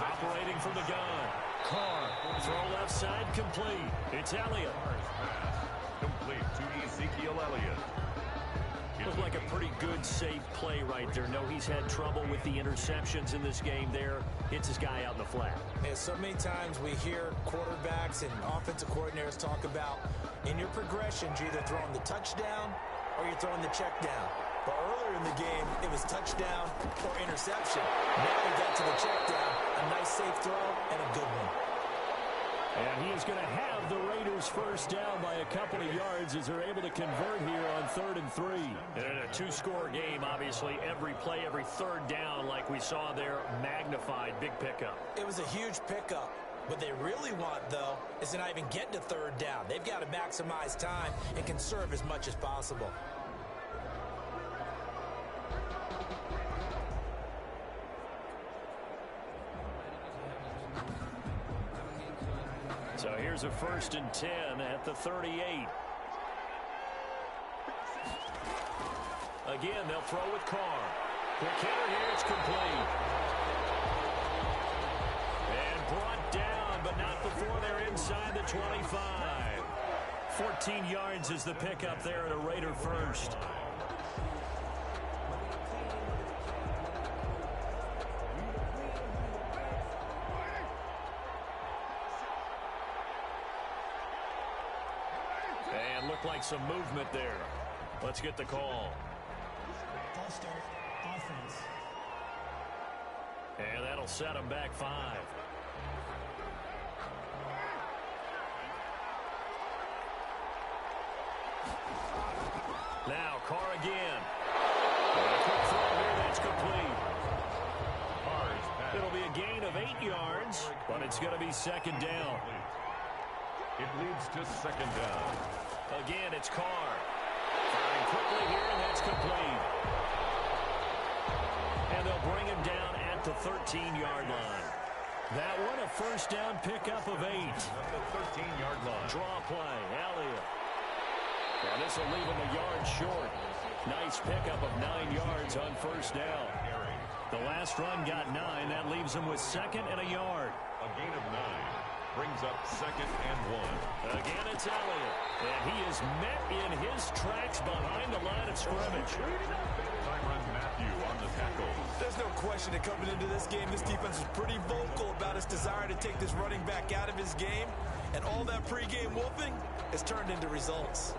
Operating from the gun. Carr, throw left side, complete. It's Elliott. Complete to Ezekiel Elliott. Looked like a pretty good, safe play right there. No, he's had trouble with the interceptions in this game there. Hits his guy out in the flat. Yeah, so many times we hear quarterbacks and offensive coordinators talk about in your progressions, you're either throwing the touchdown or you're throwing the check down. But earlier in the game, it was touchdown or interception. Now we got to the check down. A nice safe throw and a good one. And he is going to have the Raiders first down by a couple of yards as they're able to convert here on 3rd and 3. And in a 2-score game, obviously, every play, every 3rd down, like we saw there, magnified. Big pickup. It was a huge pickup. What they really want, though, is to not even get to 3rd down. They've got to maximize time and conserve as much as possible. So here's a 1st and 10 at the 38. Again, they'll throw with Carr. Quick hitter here, it's complete. And brought down, but not before they're inside the 25. 14 yards is the pickup there at a Raider first. And looked like some movement there. Let's get the call. Ball start, offense. And that'll set them back 5. Now Carr again. And a quick throw here, that's complete. It'll be a gain of 8 yards, but it's going to be 2nd down. It leads to 2nd down. Again, it's Carr. Firing quickly here, and that's complete. And they'll bring him down at the 13-yard line. That one, a 1st down pickup of 8. At the 13-yard line. Draw play, Elliott. And this will leave him a yard short. Nice pickup of 9 yards on 1st down. The last run got 9. That leaves him with 2nd and a yard. A gain of 9 brings up 2nd and 1. Again, it's Elliott. And he is met in his tracks behind the line of scrimmage. Tyrann Mathieu on the tackle. There's no question that coming into this game, this defense was pretty vocal about its desire to take this running back out of his game. And all that pregame whooping has turned into results.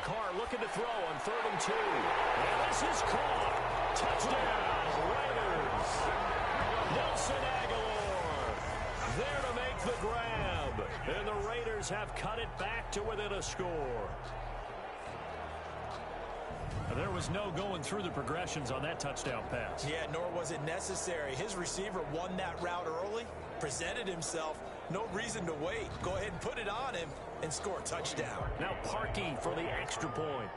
Carr looking to throw on 3rd and 2. And this is caught. Touchdown, Raiders. Nelson Aguilar there to make the grab. And the Raiders have cut it back to within a score. There was no going through the progressions on that touchdown pass. Yeah, nor was it necessary. His receiver won that route early, presented himself. No reason to wait. Go ahead and put it on him and score a touchdown. Now Parkey for the extra point.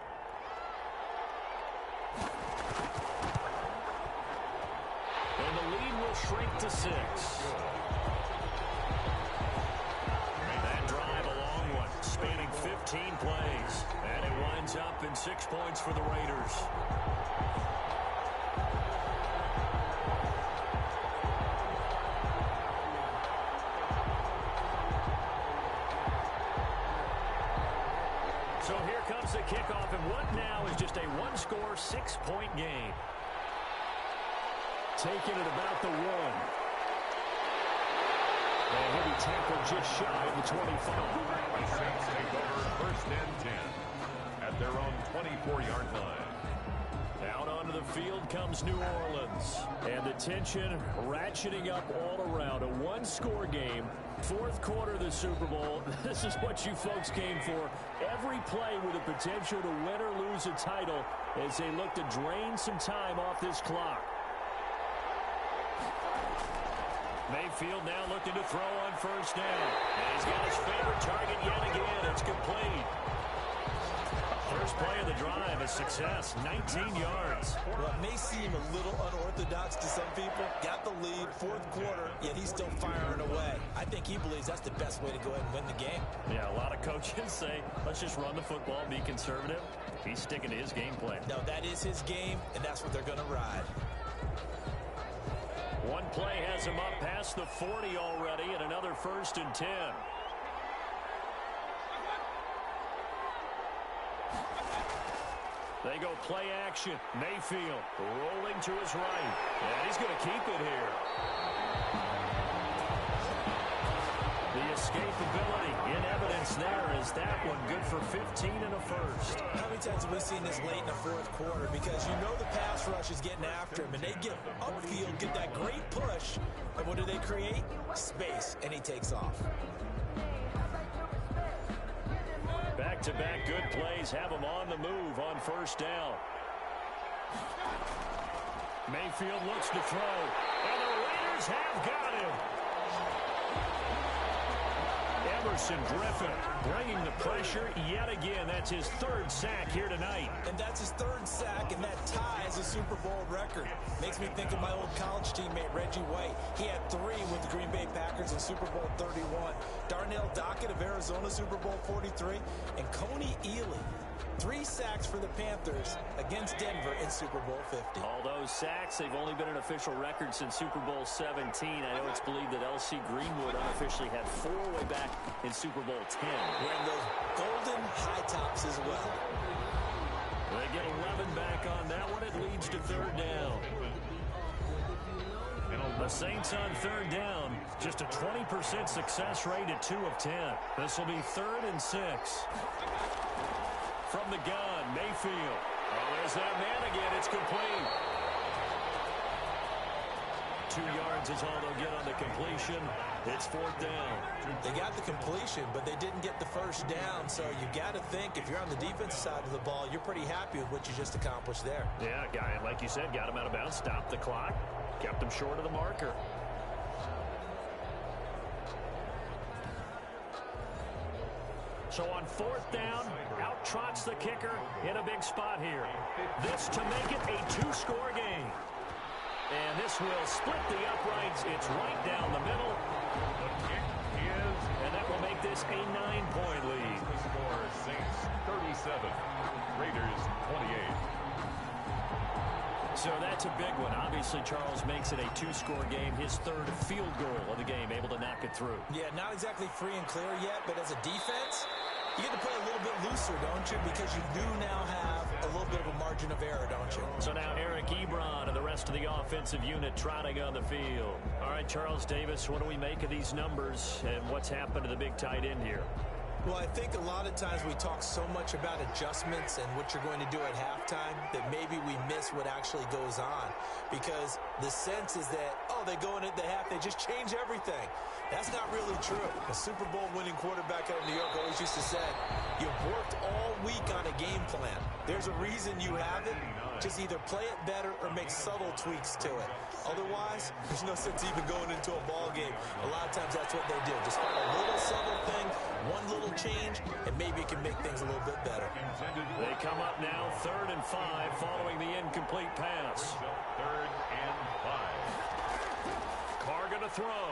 And the lead will shrink to 6. That drive a long one, spanning 15 plays. And it winds up in 6 points for the Raiders. So here comes the kickoff, and what now is just a one-score, 6-point game. Taking it about the 1. And he'll be tackled just shy of the 25. The Saints take over 1st and 10 at their own 24-yard line. Out onto the field comes New Orleans. And the tension ratcheting up all around. A one-score game. Fourth quarter of the Super Bowl. This is what you folks came for. Every play with the potential to win or lose a title as they look to drain some time off this clock. Mayfield now looking to throw on first down. And he's got his favorite target yet again. It's complete. First play of the drive, a success, 19 yards. Well, it may seem a little unorthodox to some people. Got the lead, fourth quarter, yet he's still firing away. I think he believes that's the best way to go ahead and win the game. Yeah, a lot of coaches say, let's just run the football, be conservative. He's sticking to his game plan. No, that is his game, and that's what they're going to ride. One play has him up past the 40 already, and another 1st and 10. They go play action. Mayfield rolling to his right. And he's going to keep it here. The escapability in evidence there is that one good for 15 and a first. How many times have we seen this late in the fourth quarter? Because you know the pass rush is getting after him, and they get upfield, get that great push. And what do they create? Space, and he takes off. Back-to-back good plays have him on the move on first down. Mayfield looks to throw, and the Raiders have got him. Emerson Griffin bringing the pressure yet again. That's his 3rd sack here tonight. And that's his 3rd sack, and that ties a Super Bowl record. Makes me think of my old college teammate, Reggie White. He had 3 with the Green Bay Packers in Super Bowl 31. Darnell Dockett of Arizona, Super Bowl 43. And Coney Ealy, 3 sacks for the Panthers against Denver in Super Bowl 50. All those sacks, they've only been an official record since Super Bowl 17. I know it's believed that L.C. Greenwood unofficially had 4 way back in Super Bowl 10. Wearing those golden high tops as well. They get 11 back on that one. It leads to 3rd down. The Saints on 3rd down, just a 20% success rate at 2 of 10. This will be 3rd and 6. From the gun, Mayfield. Oh, there's that man again. It's complete. 2 yards is all they'll get on the completion. It's 4th down. They got the completion, but they didn't get the first down. So you got to think if you're on the defensive side of the ball, you're pretty happy with what you just accomplished there. Yeah, guy, like you said, got him out of bounds, stopped the clock, kept him short of the marker. So on 4th down, out trots the kicker in a big spot here. This to make it a 2-score game. And this will split the uprights. It's right down the middle. The kick is, and that will make this a 9-point lead. The score, Saints 37, Raiders 28. So that's a big one. Obviously, Charles makes it a 2-score game. His 3rd field goal of the game, able to knock it through. Yeah, not exactly free and clear yet, but as a defense, you get to play a little bit looser, don't you? Because you do now have a little bit of a margin of error, don't you? So now Eric Ebron and the rest of the offensive unit trotting on the field. All right, Charles Davis, what do we make of these numbers and what's happened to the big tight end here? Well, I think a lot of times we talk so much about adjustments and what you're going to do at halftime that maybe we miss what actually goes on. Because the sense is that, oh, they go in at the half, they just change everything. That's not really true. A Super Bowl winning quarterback out of New York always used to say, you've worked all week on a game plan. There's a reason you have it. Just either play it better or make subtle tweaks to it. Otherwise, there's no sense even going into a ball game. A lot of times that's what they do. Just find a little subtle thing, one little change, and maybe it can make things a little bit better. They come up now 3rd and 5 following the incomplete pass. 3rd and 5. Carr going to throw.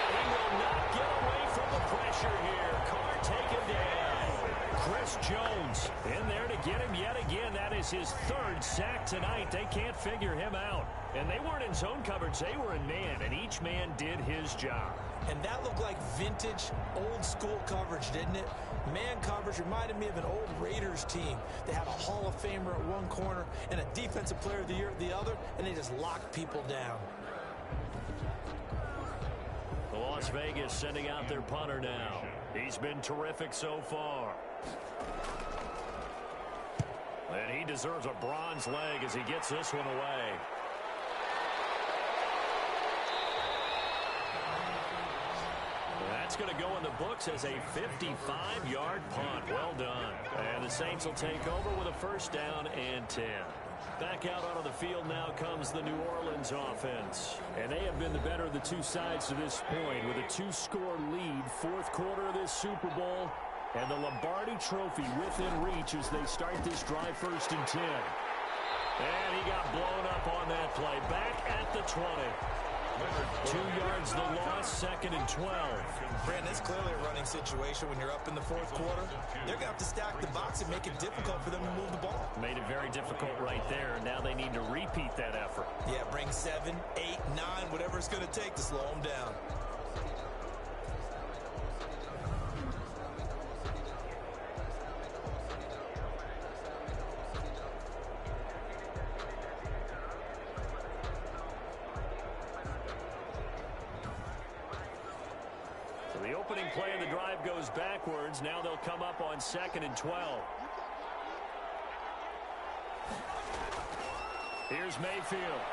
And he will not get away from the pressure here. Carr taken down. Chris Jones in there to get him yet again. That is his 3rd sack tonight. They can't figure him out. And they weren't in zone coverage. They were in man, and each man did his job. And that looked like vintage, old-school coverage, didn't it? Man coverage reminded me of an old Raiders team. They had a Hall of Famer at one corner and a Defensive Player of the Year at the other, and they just locked people down. The Las Vegas sending out their punter now. He's been terrific so far. And he deserves a bronze leg as he gets this one away. That's going to go in the books as a 55-yard punt. Well done. And the Saints will take over with a first down and 10. Back out onto the field now comes the New Orleans offense. And they have been the better of the two sides to this point with a 2-score lead. Fourth quarter of this Super Bowl. And the Lombardi Trophy within reach as they start this drive first and 10. And he got blown up on that play. Back at the 20. 2 yards the loss, second and 12. Brandon, it's clearly a running situation when you're up in the fourth quarter. They're going to have to stack the box and make it difficult for them to move the ball. Made it very difficult right there. Now they need to repeat that effort. Yeah, bring 7, 8, 9, whatever it's going to take to slow them down. The opening play of the drive goes backwards. Now they'll come up on second and 12. Here's Mayfield.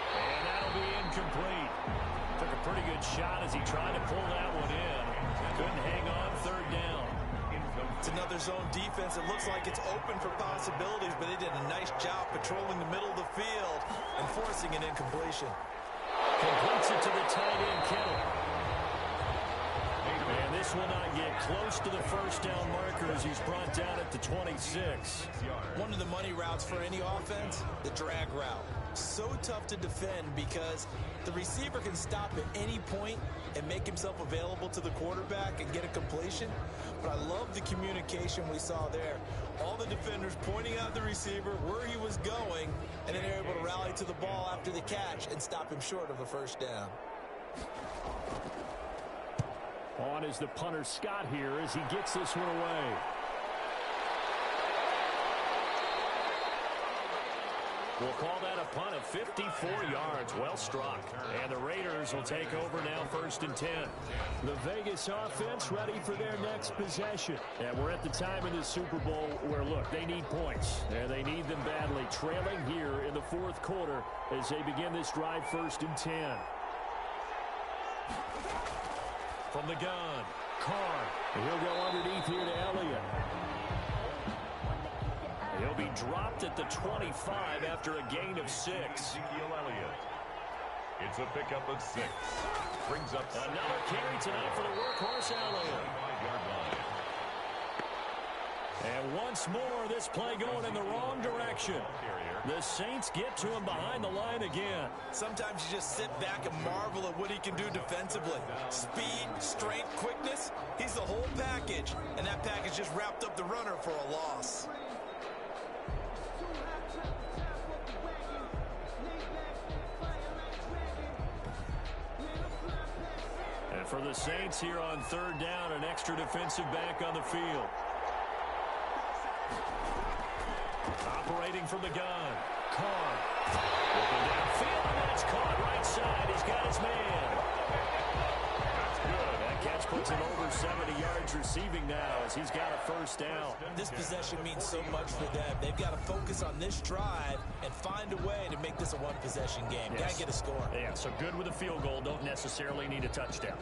And that'll be incomplete. Took a pretty good shot as he tried to pull that one in. Couldn't hang on, third down. It's another zone defense. It looks like it's open for possibilities, but they did a nice job patrolling the middle of the field and forcing an incompletion. Completes it to the tight end, Kittle. And this will not get close to the first down marker as he's brought down at the 26. One of the money routes for any offense, the drag route. So tough to defend because the receiver can stop at any point and make himself available to the quarterback and get a completion. But I love the communication we saw there. All the defenders pointing out the receiver, where he was going, and then they're able to rally to the ball after the catch and stop him short of a first down. On is the punter Scott here as he gets this one away. We'll call that a punt of 54 yards. Well struck. And the Raiders will take over now first and 10. The Vegas offense ready for their next possession. And we're at the time in the Super Bowl where, look, they need points. And they need them badly. Trailing here in the fourth quarter as they begin this drive first and 10. From the gun, Carr. He'll go underneath here to Elliott. He'll be dropped at the 25 after a gain of 6. Ezekiel Elliott. It's a pickup of 6. Brings up another carry tonight for the workhorse Elliott. 5-yard line. And once more, this play going in the wrong direction. The Saints get to him behind the line again. Sometimes you just sit back and marvel at what he can do defensively. Speed, strength, quickness, he's the whole package. And that package just wrapped up the runner for a loss. And for the Saints here on third down, an extra defensive back on the field. Operating from the gun. Carr. Looking downfield, and that's caught right side. He's got his man. That's good. That catch puts him over 70 yards receiving now as he's got a first down. This possession means so much for them. They've got to focus on this drive and find a way to make this a one-possession game. Yes. Got to get a score. Yeah, so good with a field goal. Don't necessarily need a touchdown.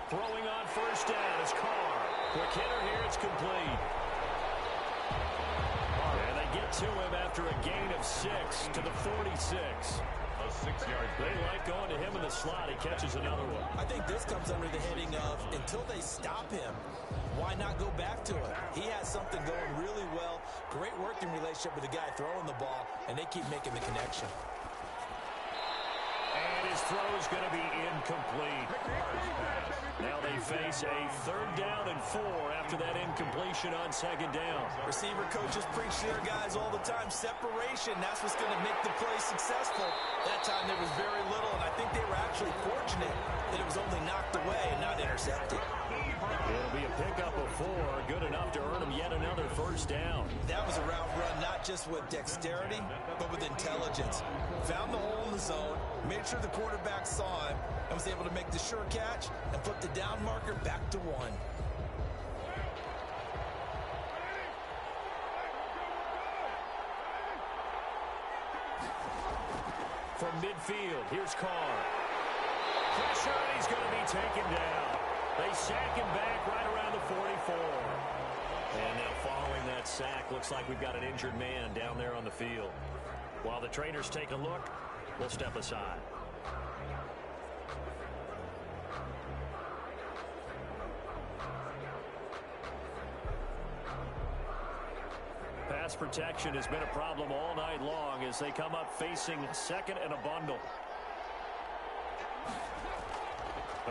Throwing on first down is Carr. Quick hitter here, it's complete. And they get to him after a gain of 6 to the 46. A 6-yard They like going to him in the slot. He catches another one. I think this comes under the heading of until they stop him, why not go back to it? He has something going really well. Great working relationship with the guy throwing the ball, and they keep making the connection. And his throw is going to be incomplete. Now they face a third down and 4 after that incompletion on second down. Receiver coaches preach to their guys all the time. Separation, that's what's going to make the play successful. That time there was very little, and I think they were actually fortunate that it was only knocked away and not intercepted. It'll be a pickup of 4, good enough to earn him yet another first first down. That was a route run, not just with dexterity, but with intelligence. Found the hole in the zone, made sure the quarterback saw him, and was able to make the sure catch and put the down marker back to 1. From midfield, here's Carr. Pressure, and he's going to be taken down. They sack him back right around the 44. And now following that sack, looks like we've got an injured man down there on the field. While the trainers take a look, we'll step aside. Pass protection has been a problem all night long as they come up facing second and a bundle.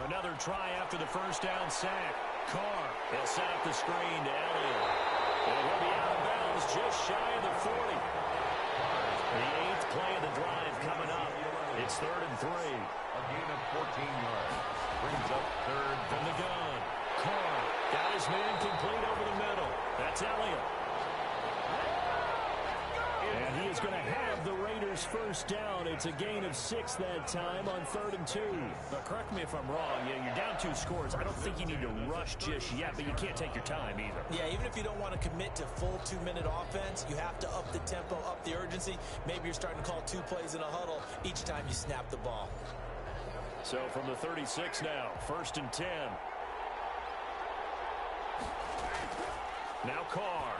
Another try after the first down sack. Carr, he'll set up the screen to Elliott. And he'll be out of bounds just shy of the 40. The 8th play of the drive coming up. It's 3rd and 3. A gain of 14 yards. Brings up 3rd from the gun. Carr got his man complete over the middle. That's Elliott. And he is going to have the Raiders first down. It's a gain of 6 that time on 3rd and 2. But correct me if I'm wrong. Yeah, you're down 2 scores. I don't think you need to rush just yet, but you can't take your time either. Yeah, even if you don't want to commit to full 2-minute offense, you have to up the tempo, up the urgency. Maybe you're starting to call 2 plays in a huddle each time you snap the ball. So from the 36 now, 1st and 10. Now Carr.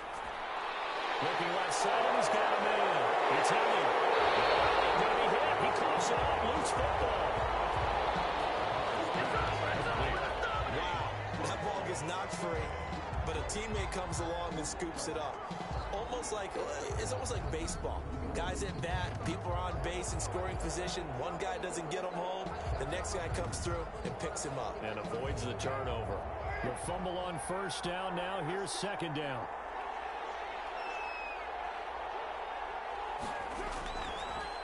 Looking left side, and he's got a man. It's Elliott. Going to be hit. He coughs it up. Loose football. Wow. That ball gets knocked free, but a teammate comes along and scoops it up. It's almost like baseball. Guys at bat, people are on base in scoring position. One guy doesn't get him home. The next guy comes through and picks him up. And avoids the turnover. The fumble on first down now. Here's 2nd down.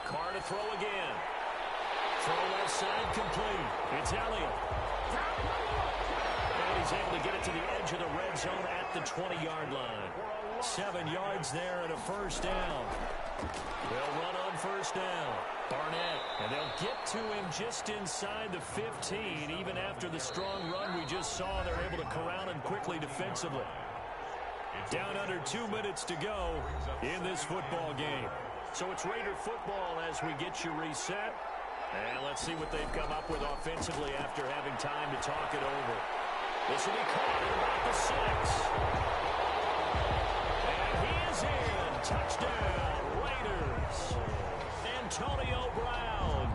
Carr to throw again. Throw left side complete. It's Elliott. And he's able to get it to the edge of the red zone at the 20-yard line. 7 yards there and a first down. They'll run on first down. Barnett. And they'll get to him just inside the 15. Even after the strong run we just saw, they're able to corral him quickly defensively. Down under 2 minutes to go in this football game. So it's Raider football as we get you reset. And let's see what they've come up with offensively after having time to talk it over. This will be caught at about the 6. And he is in. Touchdown, Raiders. Antonio Brown.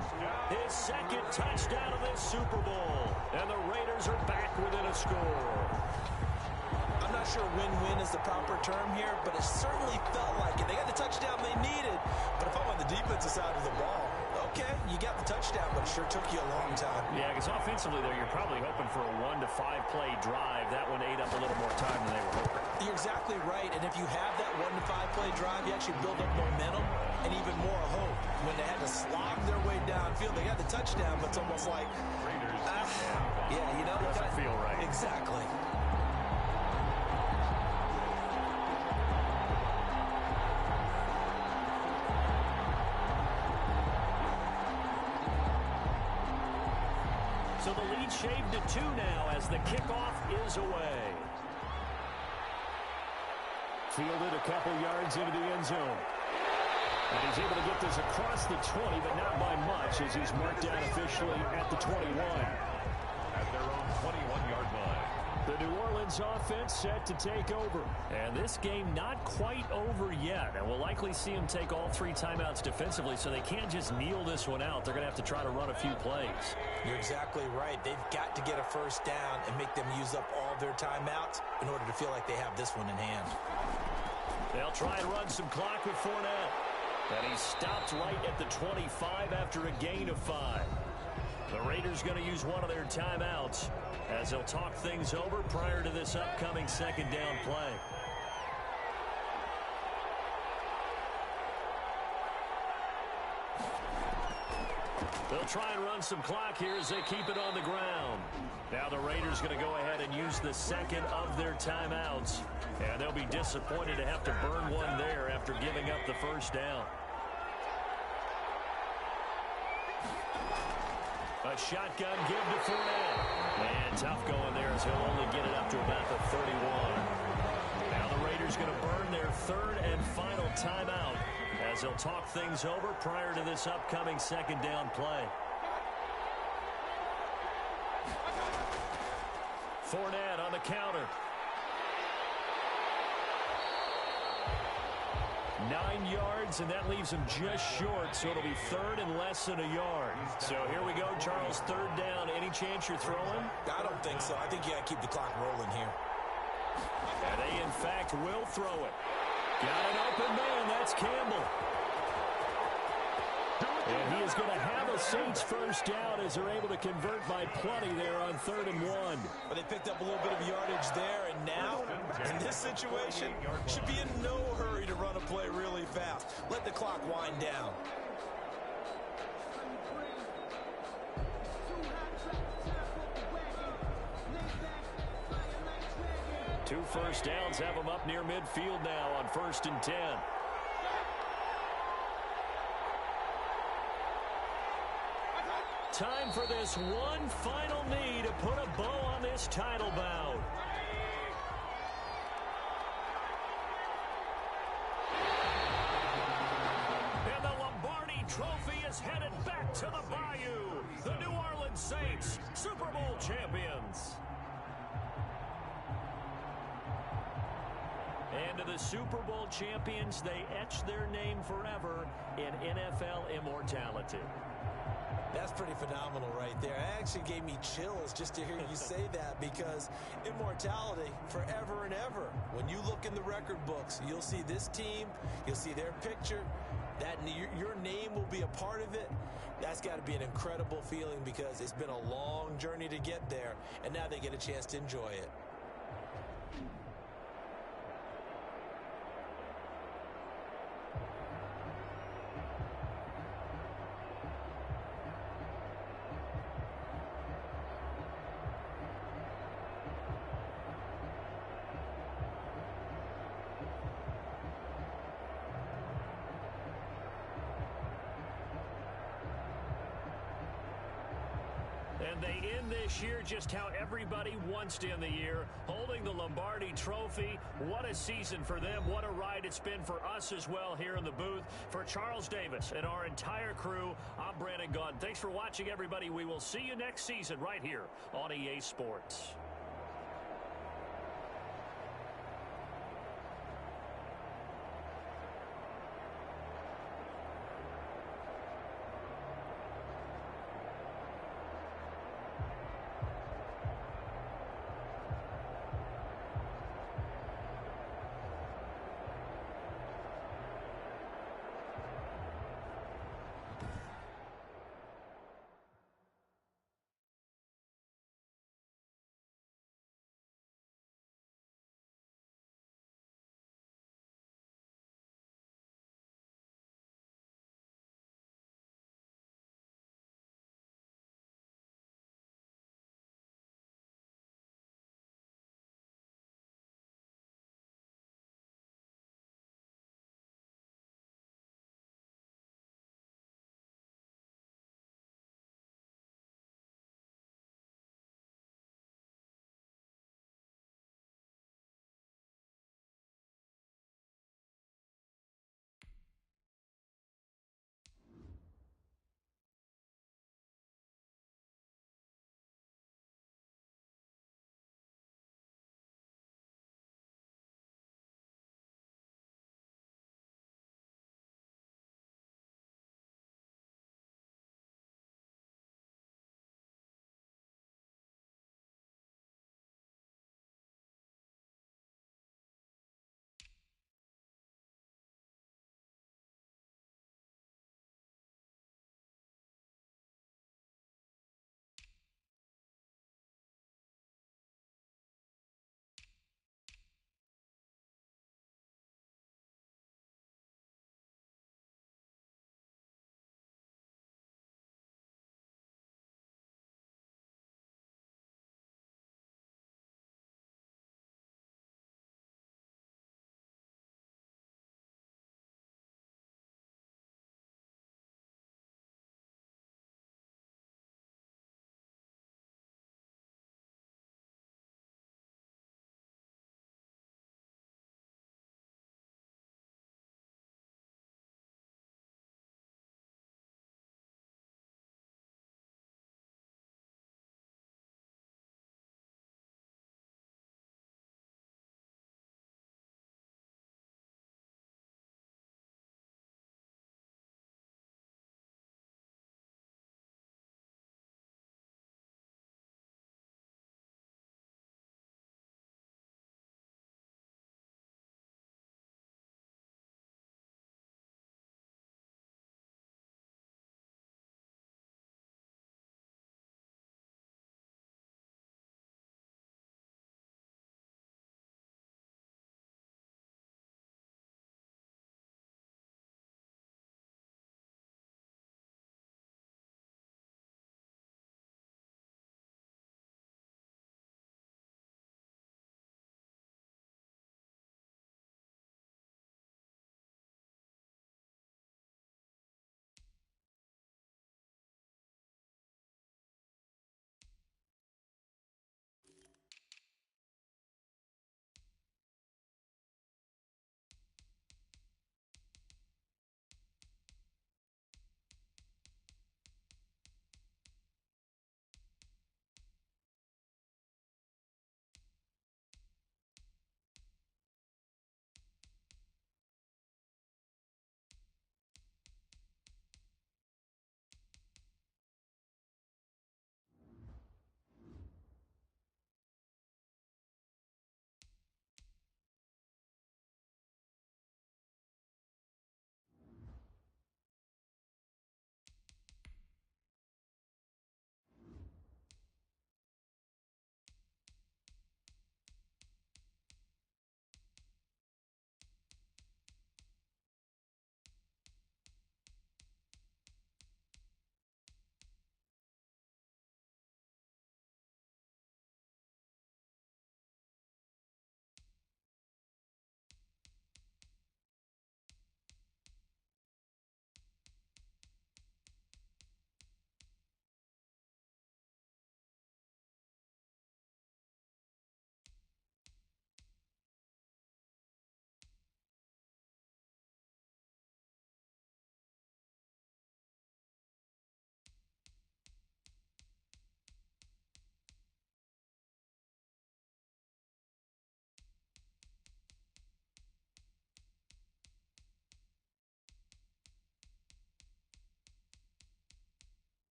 His 2nd touchdown of this Super Bowl. And the Raiders are back within a score. I'm not sure win-win is the proper term here, but it certainly felt like it. They got the touchdown they needed, but if I'm on the defensive side of the ball, okay, you got the touchdown, but it sure took you a long time. Yeah, because offensively there, you're probably hoping for a 1 to 5 play drive. That one ate up a little more time than they were hoping. You're exactly right, and if you have that 1 to 5 play drive, you actually build up momentum and even more hope. When they had to slog their way downfield, they got the touchdown, but it's almost like, yeah, you know, doesn't feel right. Exactly. So the lead shaved to 2 now as the kickoff is away. Fielded a couple yards into the end zone. And he's able to get this across the 20, but not by much as he's marked down officially at the 21. At their own 21-yard line. The New Orleans offense set to take over. And this game not quite over yet. And we'll likely see them take all 3 timeouts defensively, so they can't just kneel this one out. They're going to have to try to run a few plays. You're exactly right. They've got to get a first down and make them use up all their timeouts in order to feel like they have this one in hand. They'll try and run some clock with Fournette. And he stopped right at the 25 after a gain of 5. The Raiders going to use one of their timeouts as they'll talk things over prior to this upcoming 2nd down play. They'll try and run some clock here as they keep it on the ground. Now the Raiders going to go ahead and use the second of their timeouts. And they'll be disappointed to have to burn one there after giving up the first down. A shotgun give to Fournette. And tough going there as he'll only get it up to about the 31. Now the Raiders going to burn their third and final timeout as they'll talk things over prior to this upcoming second down play. Fournette on the counter. 9 yards, and that leaves him just short, so it'll be third and less than a yard. So here we go, Charles, third down. Any chance you're throwing? I don't think so. I think you got to keep the clock rolling here. And they, in fact, will throw it. Got an open man. That's Campbell. And he is going to have a Saints first down as they're able to convert by plenty there on 3rd and 1. But they picked up a little bit of yardage there, and now, in this situation, should be in no hurry to run a play really fast. Let the clock wind down. Two first downs have them up near midfield now on 1st and 10. Time for this one final knee to put a bow on this title bout. And the Lombardi Trophy is headed back to the Bayou. The New Orleans Saints, Super Bowl champions. And to the Super Bowl champions, they etch their name forever in NFL immortality. That's pretty phenomenal right there. It actually gave me chills just to hear you say that, because immortality forever and ever. When you look in the record books, you'll see this team, you'll see their picture, that your name will be a part of it. That's got to be an incredible feeling, because it's been a long journey to get there, and now they get a chance to enjoy it. And they end this year just how everybody wants to end the year, holding the Lombardi Trophy. What a season for them. What a ride it's been for us as well here in the booth. For Charles Davis and our entire crew, I'm Brandon Gunn. Thanks for watching, everybody. We will see you next season right here on EA Sports.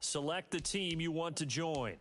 Select the team you want to join.